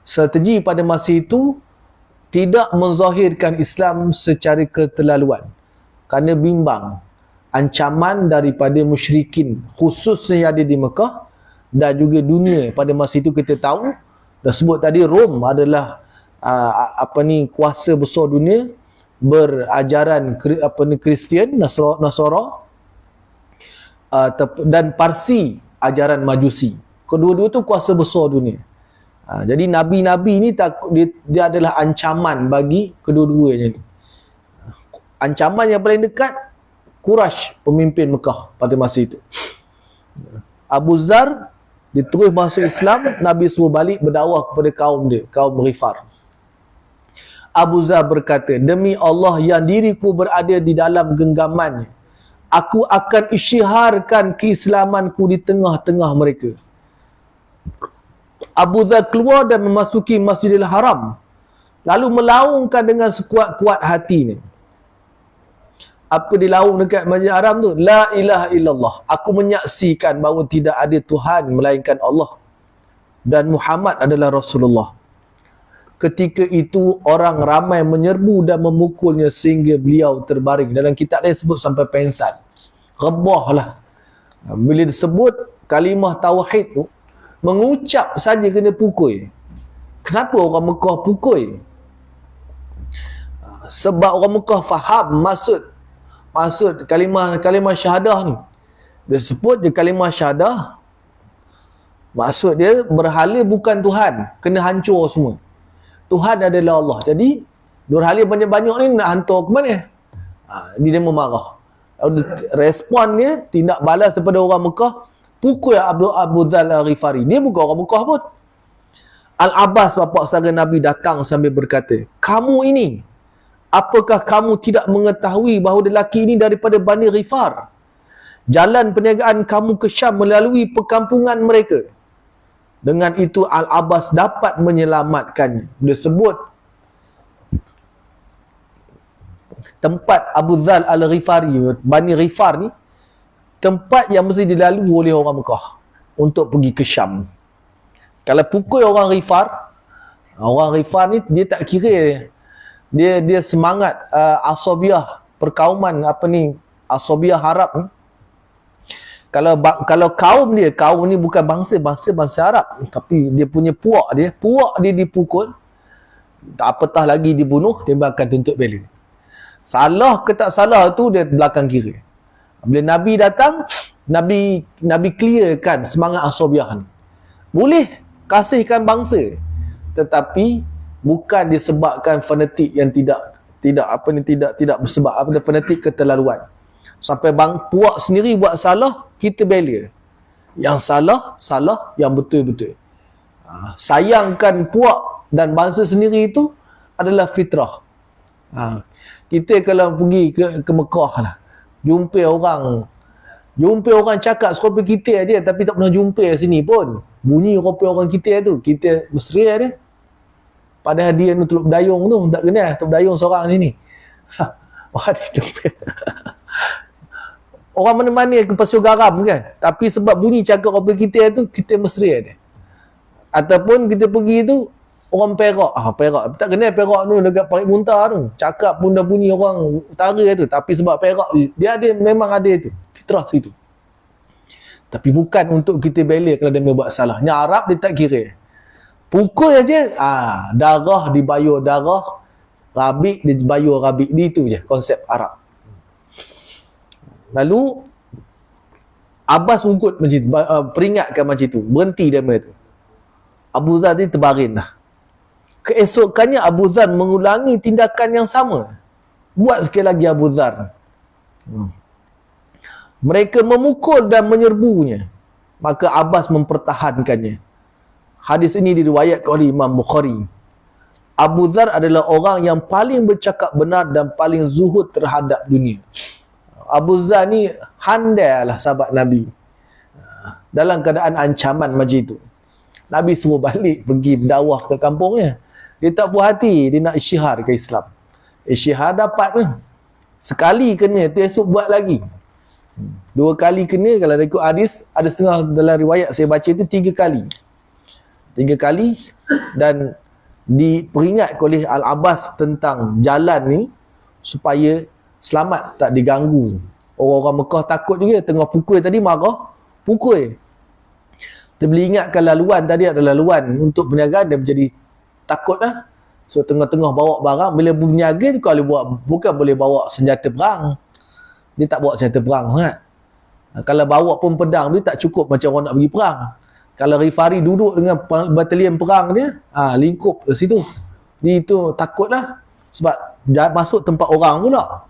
Strategi pada masa itu tidak menzahirkan Islam secara keterlaluan kerana bimbang ancaman daripada musyrikin, khususnya yang ada di Mekah dan juga dunia. Pada masa itu kita tahu, dah sebut tadi, Rom adalah kuasa besar dunia berajaran Kristian, Nasara, dan Parsi ajaran Majusi. Kedua-dua tu kuasa besar dunia. Jadi Nabi-Nabi ni dia adalah ancaman bagi kedua-duanya tu. Ancaman yang paling dekat, Quraisy, pemimpin Mekah pada masa itu. Abu Dzar, dia terus masuk Islam, Nabi suruh balik berdakwah kepada kaum dia, kaum Ghifar. Abu Dzar berkata, demi Allah yang diriku berada di dalam genggamannya, aku akan isyiharkan keislamanku di tengah-tengah mereka. Abu Dzar keluar dan memasuki Masjidil Haram, lalu melaungkan dengan sekuat-kuat hatinya. Apa dilaung dekat Masjidil Haram tu? La ilaha illallah. Aku menyaksikan bahawa tidak ada Tuhan melainkan Allah dan Muhammad adalah Rasulullah. Ketika itu orang ramai menyerbu dan memukulnya sehingga beliau terbaring. Dalam kitab dia sebut sampai pengsan. Rebah lah. Bila disebut kalimah tauhid tu, mengucap saja kena pukul. Kenapa orang Mekah pukul? Sebab orang Mekah faham maksud kalimah syahadah ni. Dia sebut je kalimah syahadah, maksud dia berhala bukan Tuhan, kena hancur semua. Tuhan adalah Allah. Jadi berhala banyak-banyak ni nak hantar ke mana? Dia memarah. Respon dia, tindak balas daripada orang Mekah, pukul Abu Dzal Al-Ghifari. Dia bukan orang Mekah pun. Al-Abbas, bapa saudara Nabi, datang sambil berkata, kamu ini, apakah kamu tidak mengetahui bahawa lelaki ini daripada Bani Ghifar? Jalan perniagaan kamu ke Syam melalui perkampungan mereka. Dengan itu Al-Abbas dapat menyelamatkannya. Dia sebut tempat Abu Dzal Al-Ghifari, Bani Ghifar ni, tempat yang mesti dilalui oleh orang Mekah untuk pergi ke Syam. Kalau pukul orang Ghifar ni dia tak kira, dia semangat asabiah perkauman asabiah Arab ni. Kalau kaum ni bukan bangsa Arab, tapi dia punya puak dia dipukul, apatah lagi dibunuh, dia akan tuntut bela. Salah ke tak salah tu dia belakang kira. Bila Nabi datang, Nabi clearkan semangat asabiah ni. Boleh kasihkan bangsa, tetapi bukan disebabkan fanatik yang tidak bersebab fanatik keterlaluan. Sampai puak sendiri buat salah, kita bela. Yang salah, yang betul-betul. Sayangkan puak dan bangsa sendiri itu adalah fitrah. Kita kalau pergi ke Mekah lah, jumpa orang cakap serupa kita aja, tapi tak pernah jumpa sini pun. Bunyi rupa orang kita tu, kita mesra dia. Padahal dia tu Teluk Dayung tu, tak kenal Teluk Dayung seorang sini. Wah, dia jumpa. Orang mana-mana ke Pasir Garam kan, tapi sebab bunyi cakap rupa kita tu, kita mesra dia. Ataupun kita pergi tu orang Perak, Perak tak kenal Perak tu dekat Parit Muntah tu, cakap pun dah bunyi orang utara tu, tapi sebab Perak dia memang ada tu fitrah situ. Tapi bukan untuk kita bela kalau dia buat salah. Yang Arab dia tak kira, pukul aja, darah dibayar darah, rabik dibayar rabik, itu je konsep Arab. Lalu Abbas ungkut macam tu, peringatkan macam tu, berhenti dia tu. Abu Dzal ni terbaring dah. Keesokannya Abu Dzal mengulangi tindakan yang sama. Buat sekali lagi Abu Dzal. Mereka memukul dan menyerbunya. Maka Abbas mempertahankannya. Hadis ini diriwayatkan oleh Imam Bukhari. Abu Dzal adalah orang yang paling bercakap benar dan paling zuhud terhadap dunia. Abu Dzal ni handai lah sahabat Nabi. Dalam keadaan ancaman macam itu, Nabi suruh balik pergi berdakwah ke kampungnya. Dia tak puas hati, dia nak isytihar ke Islam. Isytihar dapat pun. Sekali kena, tu esok buat lagi. 2 kali kena, kalau ikut hadis, ada setengah dalam riwayat saya baca tu 3 kali. 3 kali, dan diperingat oleh Al-Abbas tentang jalan ni supaya selamat, tak diganggu. Orang-orang Mekah takut juga, tengah pukul tadi marah, pukul. Kita boleh ingatkan laluan tadi adalah laluan untuk perniagaan, dia menjadi takut lah. So tengah-tengah bawa barang, bila berniaga tu kalau bukan boleh bawa senjata perang. Dia tak bawa senjata perang kan. Kalau bawa pun pedang, dia tak cukup macam orang nak pergi perang. Kalau Ghifari duduk dengan batalion perang dia, lingkup ke situ. Dia itu takutlah sebab masuk tempat orang pula.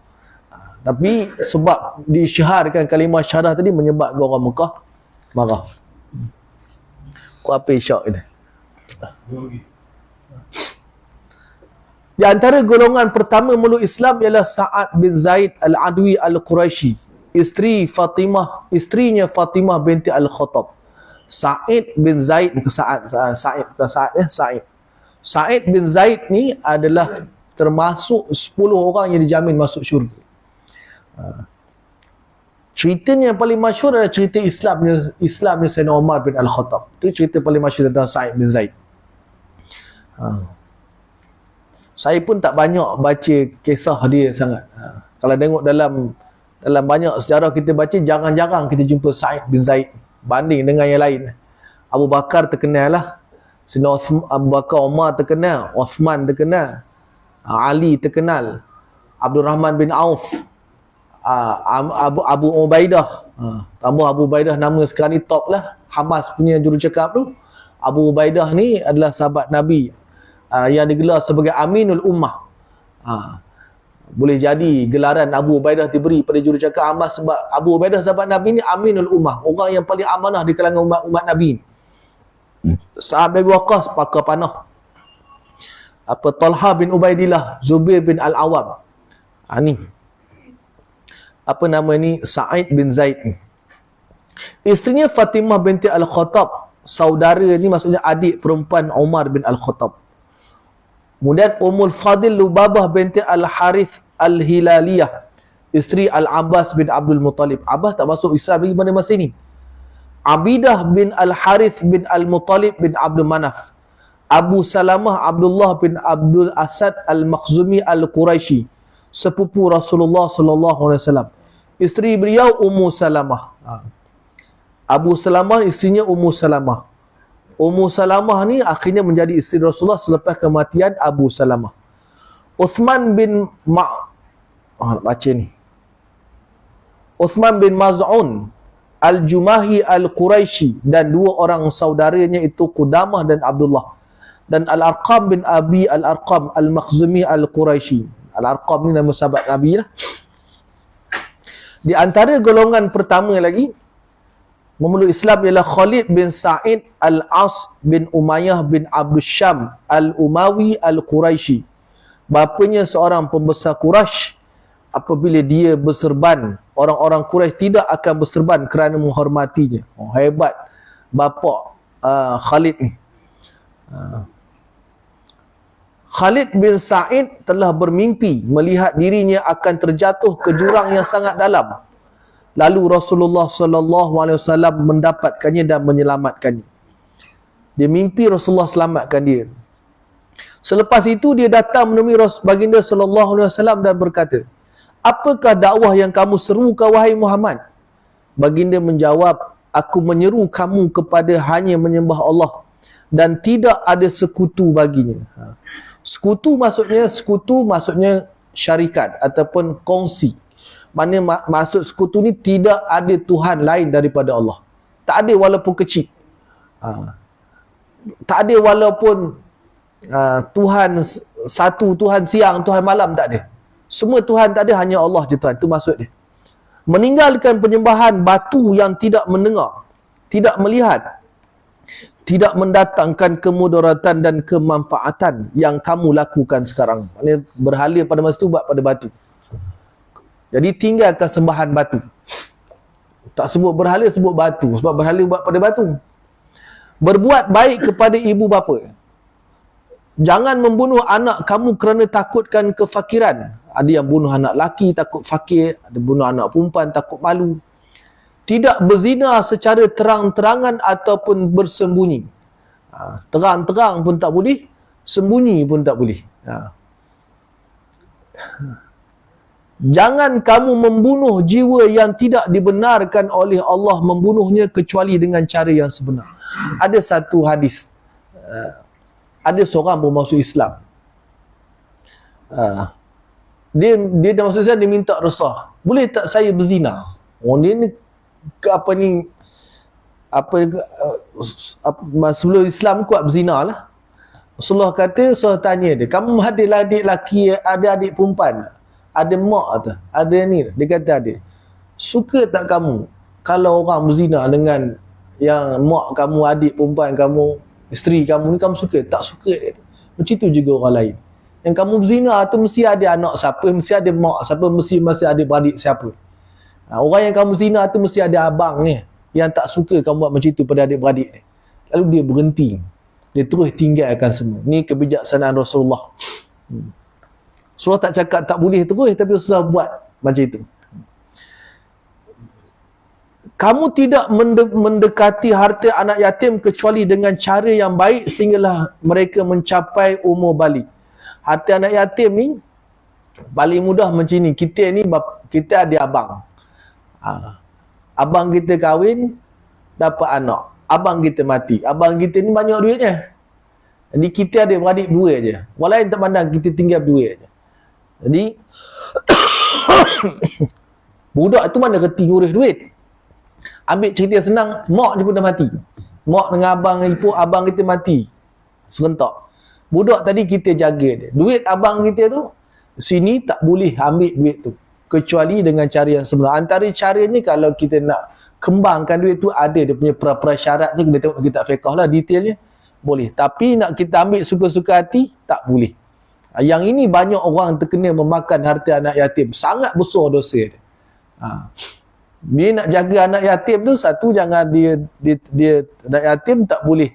Tapi sebab diisytiharkan kalimah syahadah tadi, menyebabkan orang Mekah marah. Kau apa isyak ini? Di antara golongan pertama meluk Islam ialah Sa'ad bin Zaid Al-Adwi Al-Quraisy, isterinya Fatimah binti Al-Khattab. Sa'id bin Zaid, bukan Sa'id. Sa'id bin Zaid ni adalah termasuk 10 orang yang dijamin masuk syurga. Ceritanya yang paling masyhur adalah cerita Islamnya Sayyidina Umar bin Al-Khattab. Itu cerita paling masyhur tentang Sa'id bin Zaid. Saya pun tak banyak baca kisah dia sangat. Kalau tengok dalam banyak sejarah kita baca, jarang-jarang kita jumpa Sa'id bin Zaid banding dengan yang lain. Abu Bakar terkenal lah. Abu Bakar, Umar terkenal, Osman terkenal, Ali terkenal, Abdul Rahman bin Auf, Abu Ubaidah. Tambah Abu Ubaidah, nama sekarang ni top lah. Hamas punya jurucakap tu. Abu Ubaidah ni adalah sahabat Nabi yang digelar sebagai Aminul Ummah. Boleh jadi gelaran Abu Ubaidah diberi pada jurucakap Hamas sebab Abu Ubaidah sahabat Nabi ni Aminul Ummah, orang yang paling amanah di kalangan umat Nabi. Sahabat Abu Waqqas pakar panah. Talha bin Ubaidillah, Zubair bin Al-Awwam. Ni apa nama ni, Sa'id bin Zaid. Isterinya Fatimah binti Al-Khattab, saudara ni maksudnya adik perempuan Umar bin Al-Khattab. Kemudian Ummul Fadil Lubabah binti Al-Harith Al-Hilaliyah, isteri Al-Abbas bin Abdul Muttalib. Abbas tak masuk Islam lagi pada masa ini. Abidah bin Al-Harith bin Al-Muttalib bin Abdul Manaf. Abu Salamah Abdullah bin Abdul Asad Al-Makhzumi Al-Quraisy, sepupu Rasulullah sallallahu alaihi wasallam. Isteri beliau Ummu Salamah. Abu Salamah isterinya Ummu Salamah. Ummu Salamah ni akhirnya menjadi isteri Rasulullah selepas kematian Abu Salamah. Uthman bin baca ni. Uthman bin Maz'un Al-Jumahi Al-Quraisy, dan dua orang saudaranya itu Qudamah dan Abdullah. Dan Al-Arqam bin Abi Al-Arqam Al-Makhzumi Al-Quraisy. Al-Arqam ni nama sahabat Nabi lah. Di antara golongan pertama lagi memeluk Islam ialah Khalid bin Sa'id Al-As bin Umayyah bin Abdul Syam Al-Umawi Al-Quraisy. Bapanya seorang pembesar Quraisy. Apabila dia berserban, orang-orang Quraisy tidak akan berserban kerana menghormatinya. Hebat bapa Khalid ni. Khalid bin Sa'id telah bermimpi melihat dirinya akan terjatuh ke jurang yang sangat dalam. Lalu Rasulullah sallallahu alaihi wasallam mendapatkannya dan menyelamatkannya. Dia mimpi Rasulullah selamatkan dia. Selepas itu dia datang menemui baginda sallallahu alaihi wasallam dan berkata, "Apakah dakwah yang kamu serukan wahai Muhammad?" Baginda menjawab, "Aku menyeru kamu kepada hanya menyembah Allah dan tidak ada sekutu baginya." Sekutu maksudnya syarikat ataupun kongsi. Mana maksud sekutu ni, tidak ada Tuhan lain daripada Allah. Tak ada walaupun kecil. Tak ada walaupun Tuhan satu, Tuhan siang, Tuhan malam, tak ada. Semua Tuhan tak ada, hanya Allah je Tuhan. Itu maksud dia. Meninggalkan penyembahan batu yang tidak mendengar, tidak melihat, tidak mendatangkan kemudaratan dan kemanfaatan yang kamu lakukan sekarang. Maksudnya berhala pada masa itu buat pada batu. Jadi tinggalkan sembahan batu. Tak sebut berhala, sebut batu. Sebab berhala buat pada batu. Berbuat baik kepada ibu bapa. Jangan membunuh anak kamu kerana takutkan kefakiran. Ada yang bunuh anak laki takut fakir, ada bunuh anak perempuan takut malu. Tidak berzina secara terang-terangan ataupun bersembunyi. Terang-terang pun tak boleh, sembunyi pun tak boleh. Jangan kamu membunuh jiwa yang tidak dibenarkan oleh Allah membunuhnya kecuali dengan cara yang sebenar. Ada satu hadis, ada seorang pun masuk Islam. Dia masuk Islam, dia minta Rasulullah, boleh tak saya berzina? Dia ni sebelum Islam kuat berzina lah. Rasulullah kata, Rasulullah tanya dia, kamu ada adik lelaki, ada adik perempuan, ada mak tu, ada ni? Dia kata ada. Suka tak kamu kalau orang berzina dengan yang mak kamu, adik perempuan kamu, isteri kamu ni, kamu suka? Tak suka, dia kata. Macam tu juga orang lain. Yang kamu berzina tu mesti ada anak siapa, mesti ada mak siapa, mesti ada beradik siapa. Orang yang kamu zina tu mesti ada abang ni yang tak suka kamu buat macam tu pada adik-beradik ni. Lalu dia berhenti. Dia terus tinggalkan semua. Ni kebijaksanaan Rasulullah. Rasulullah tak cakap tak boleh terus, tapi Rasulullah buat macam itu. Kamu tidak mendekati harta anak yatim kecuali dengan cara yang baik sehinggalah mereka mencapai umur balik. Harta anak yatim ni paling mudah macam ni. Kita ni kita ada abang. Abang kita kahwin, dapat anak. Abang kita mati. Abang kita ni banyak duitnya. Jadi kita ada beradik dua je. Orang lain tak pandang, kita tinggal dua je. Jadi budak tu mana reti ngurus duit. Ambil cerita senang, mak dia pun dah mati. Mak dengan abang ibu, abang kita mati serentak. Budak tadi kita jaga dia. Duit abang kita tu, sini tak boleh ambil duit tu, kecuali dengan cara yang sebenar. Antara caranya kalau kita nak kembangkan duit tu, ada dia punya prasyaratnya, kena tengok kitab fiqh lah detailnya. Boleh. Tapi nak kita ambil suka-suka hati, tak boleh. Yang ini banyak orang terkena memakan harta anak yatim. Sangat besar dosa dia. Dia nak jaga anak yatim tu, satu, jangan dia anak yatim tak boleh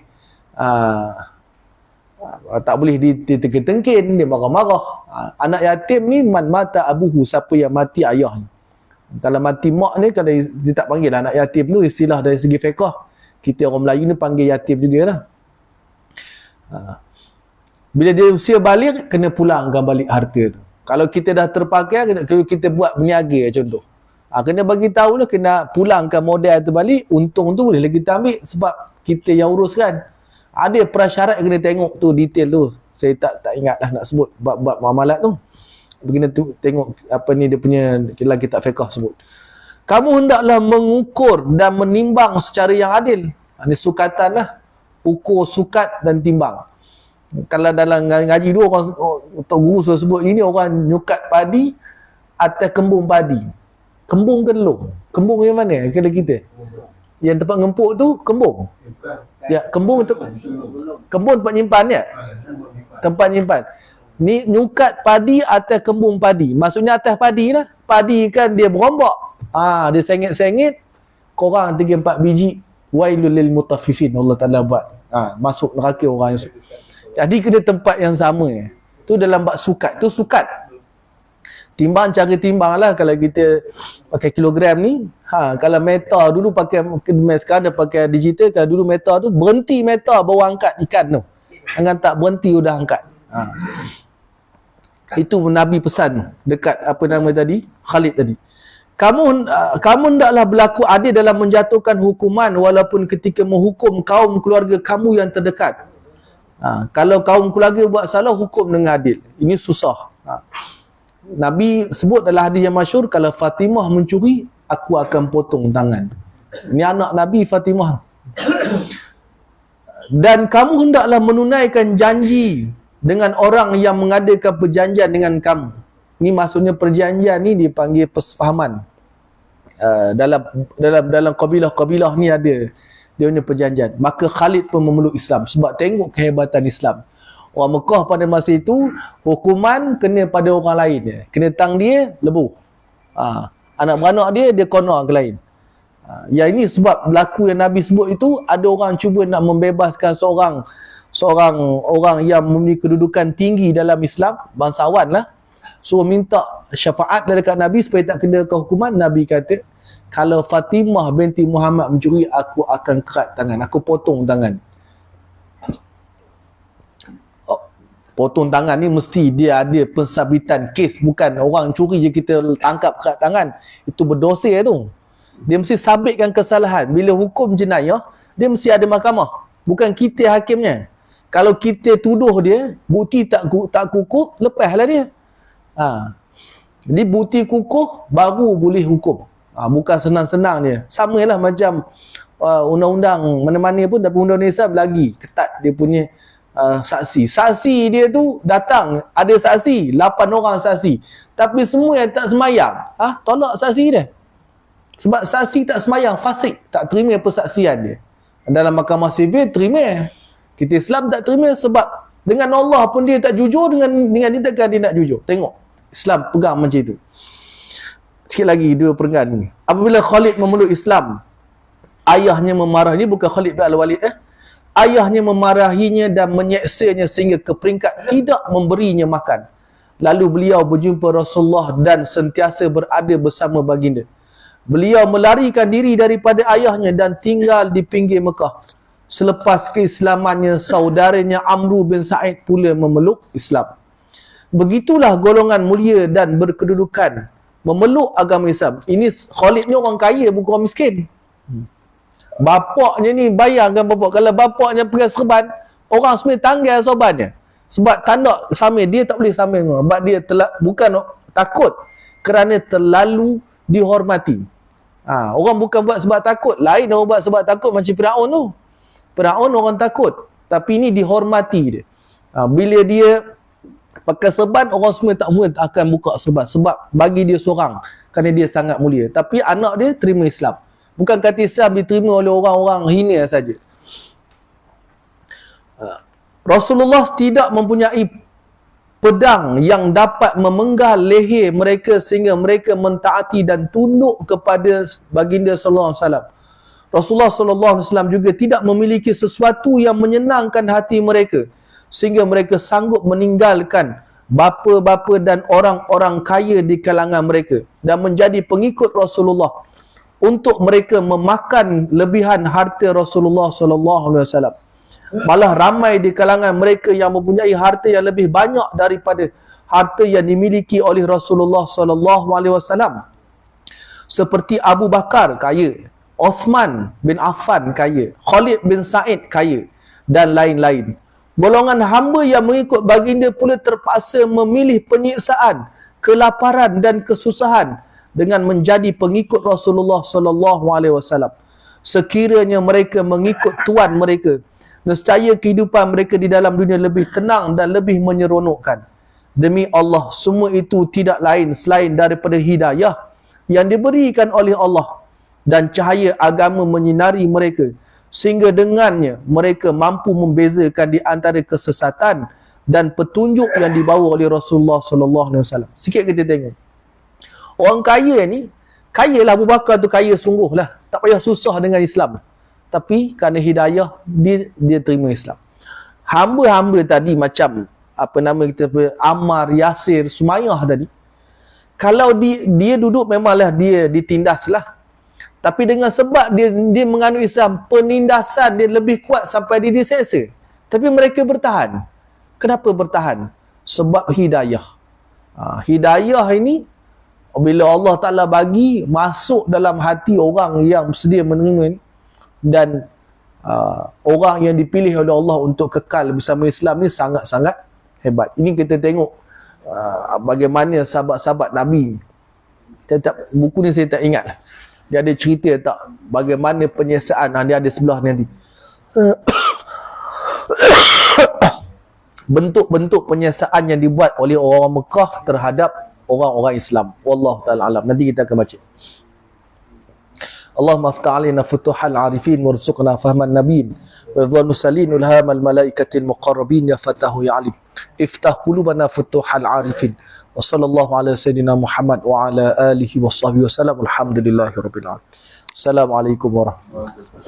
tak boleh ditengkin-tengkin, dia marah-marah. Anak yatim ni man mata abuhu, siapa yang mati ayahnya. Kalau mati mak ni, kalau dia tak panggil anak yatim tu, istilah dari segi fiqh, kita orang Melayu ni panggil yatim jugalah. Bila dia usia balik, kena pulangkan balik harta tu. Kalau kita dah terpakai, kalau kita buat berniaga contoh, kena bagi tahu lah, kena pulangkan modal tu balik. Untung tu boleh lagi kita ambil sebab kita yang uruskan. Ada prasyarat yang kena tengok tu, detail tu. Saya tak ingat dah nak sebut bab muamalat tu. Kena tengok apa ni dia punya dalam kitab fiqh sebut. Kamu hendaklah mengukur dan menimbang secara yang adil. Ini sukatan lah. Ukur, sukat dan timbang. Kalau dalam ngaji dulu orang, Tok Guru sudah sebut, ini orang nyukat padi atas kembung padi. Kembung ke telur? Kembung yang mana? Kalau kita yang tempat ngempuk tu, kembung. Ya, kembung tempat nyimpan ya? Tempat nyimpan. Ni nyukat padi atas kembung padi. Maksudnya atas padi lah. Padi kan dia berombak. Dia sengit-sengit. Korang 3-4 biji. Wailul lil mutaffifin. Allah Ta'ala buat. Masuk neraka orang yang jadi kena tempat yang sama. Tu dalam bab sukat. Tu sukat. Timbang, cara timbang lah. Kalau kita pakai kilogram ni, kalau meter dulu pakai, sekarang dah pakai digital. Kalau dulu meter tu, berhenti meter baru angkat ikan tu. Jangan tak berhenti udah angkat. Itu Nabi pesan dekat apa nama tadi, Khalid tadi. Kamu hendaklah berlaku adil dalam menjatuhkan hukuman walaupun ketika menghukum kaum keluarga kamu yang terdekat. Kalau kaum keluarga buat salah, hukum dengan adil. Ini susah. Nabi sebut dalam hadis yang masyhur, kalau Fatimah mencuri, aku akan potong tangan. Ini anak Nabi Fatimah. Dan kamu hendaklah menunaikan janji dengan orang yang mengadakan perjanjian dengan kamu. Ini maksudnya perjanjian ni dipanggil persefahaman. Dalam kabilah-kabilah ni ada dia punya perjanjian. Maka Khalid pun memeluk Islam sebab tengok kehebatan Islam. Orang Mekah pada masa itu, hukuman kena pada orang lain je. Kena tang dia, lebuh. Anak beranak dia corner ke lain. Yang ini sebab berlaku yang Nabi sebut itu, ada orang cuba nak membebaskan seorang orang yang memiliki kedudukan tinggi dalam Islam, bangsawan lah. So minta syafaat dari dekat Nabi supaya tak kena ke hukuman. Nabi kata, kalau Fatimah binti Muhammad mencuri, aku akan kerat tangan, aku potong tangan. Potong tangan ni mesti dia ada pensabitan kes, bukan orang curi je kita tangkap kerat tangan. Itu berdosa tu. Dia mesti sabitkan kesalahan. Bila hukum jenayah, dia mesti ada mahkamah. Bukan kita hakimnya. Kalau kita tuduh dia, bukti tak kukuh, lepaslah dia. Jadi bukti kukuh, baru boleh hukum. Bukan senang-senang dia. Sama lah macam undang-undang mana-mana pun, tapi undang-undang Islam lagi ketat dia punya saksi. Saksi dia tu datang, ada saksi, 8 orang saksi. Tapi semua yang tak semayang, tolak saksi dia. Sebab saksi tak semayang, fasik, tak terima persaksian dia. Dalam mahkamah sivil terima. Kita Islam tak terima sebab dengan Allah pun dia tak jujur, dengan dia takkan dia nak jujur. Tengok, Islam pegang macam itu. Sikit lagi dua perenggan ni. Apabila Khalid memeluk Islam, ayahnya memarah, ini bukan Khalid bin Al-Walid ayahnya memarahinya dan menyeksanya sehingga ke peringkat tidak memberinya makan. Lalu beliau berjumpa Rasulullah dan sentiasa berada bersama baginda. Beliau melarikan diri daripada ayahnya dan tinggal di pinggir Mekah. Selepas keislamannya, saudaranya Amru bin Sa'id pula memeluk Islam. Begitulah golongan mulia dan berkedudukan memeluk agama Islam. Ini Khalid ni orang kaya, bukan orang miskin. Bapaknya ni, bayangkan bapak, kalau bapaknya pegang serban, orang semua tanggal sorbannya. Sebab tanda samir, dia tak boleh samir. Sebab dia bukan takut, kerana terlalu dihormati. Orang bukan buat sebab takut. Lain orang buat sebab takut macam Firaun tu. Firaun orang takut, tapi ini dihormati dia. Bila dia pakai serban, orang semua tak mula akan buka serban. Sebab bagi dia seorang, kerana dia sangat mulia. Tapi anak dia terima Islam. Bukan kata Islam diterima oleh orang-orang hina saja. Rasulullah tidak mempunyai pedang yang dapat memenggal leher mereka sehingga mereka mentaati dan tunduk kepada baginda sallallahu alaihi wasallam. Rasulullah sallallahu alaihi wasallam juga tidak memiliki sesuatu yang menyenangkan hati mereka sehingga mereka sanggup meninggalkan bapa-bapa dan orang-orang kaya di kalangan mereka dan menjadi pengikut Rasulullah untuk mereka memakan lebihan harta Rasulullah sallallahu alaihi wasallam. Malah ramai di kalangan mereka yang mempunyai harta yang lebih banyak daripada harta yang dimiliki oleh Rasulullah sallallahu alaihi wasallam. Seperti Abu Bakar kaya, Uthman bin Affan kaya, Khalid bin Sa'id kaya dan lain-lain. Golongan hamba yang mengikut baginda pula terpaksa memilih penyiksaan, kelaparan dan kesusahan dengan menjadi pengikut Rasulullah sallallahu alaihi wasallam. Sekiranya mereka mengikut tuan mereka, nescaya kehidupan mereka di dalam dunia lebih tenang dan lebih menyeronokkan. Demi Allah, semua itu tidak lain selain daripada hidayah yang diberikan oleh Allah dan cahaya agama menyinari mereka sehingga dengannya mereka mampu membezakan di antara kesesatan dan petunjuk yang dibawa oleh Rasulullah sallallahu alaihi wasallam. Sikit kita tengok. Orang kaya ni, kayalah Abu Bakar tu kaya sungguhlah. Tak payah susah dengan Islam. Tapi kerana hidayah, dia terima Islam. Hamba-hamba tadi macam, apa nama kita, Ammar, Yasir, Sumayyah tadi, kalau dia duduk memanglah dia ditindas lah. Tapi dengan sebab dia menganut Islam, penindasan dia lebih kuat sampai dia diseksa. Tapi mereka bertahan. Kenapa bertahan? Sebab hidayah. Hidayah ini, bila Allah Ta'ala bagi, masuk dalam hati orang yang sedia menerima ini, dan orang yang dipilih oleh Allah untuk kekal bersama Islam ni sangat-sangat hebat. Ini kita tengok bagaimana sahabat-sahabat Nabi. Buku ni saya tak ingat. Dia ada cerita tak bagaimana penyiksaan, dia ada sebelah nanti. Bentuk-bentuk penyiksaan yang dibuat oleh orang Mekah terhadap orang-orang Islam. Wallahu ta'ala alam. Nanti kita akan baca. Allahumma aftah alina futuhal arifin warzuqna fahman nabiyyin wa idhal musallin ulhamal malaikatil muqarrabin ya fatahu ya alim iftah qulubana futuhal arifin wa sallallahu ala sayyidina Muhammad wa ala alihi wa sahbihi wa sallam alhamdulillahi rabbil alamin. Assalamualaikum warahmatullahi wabarakatuh.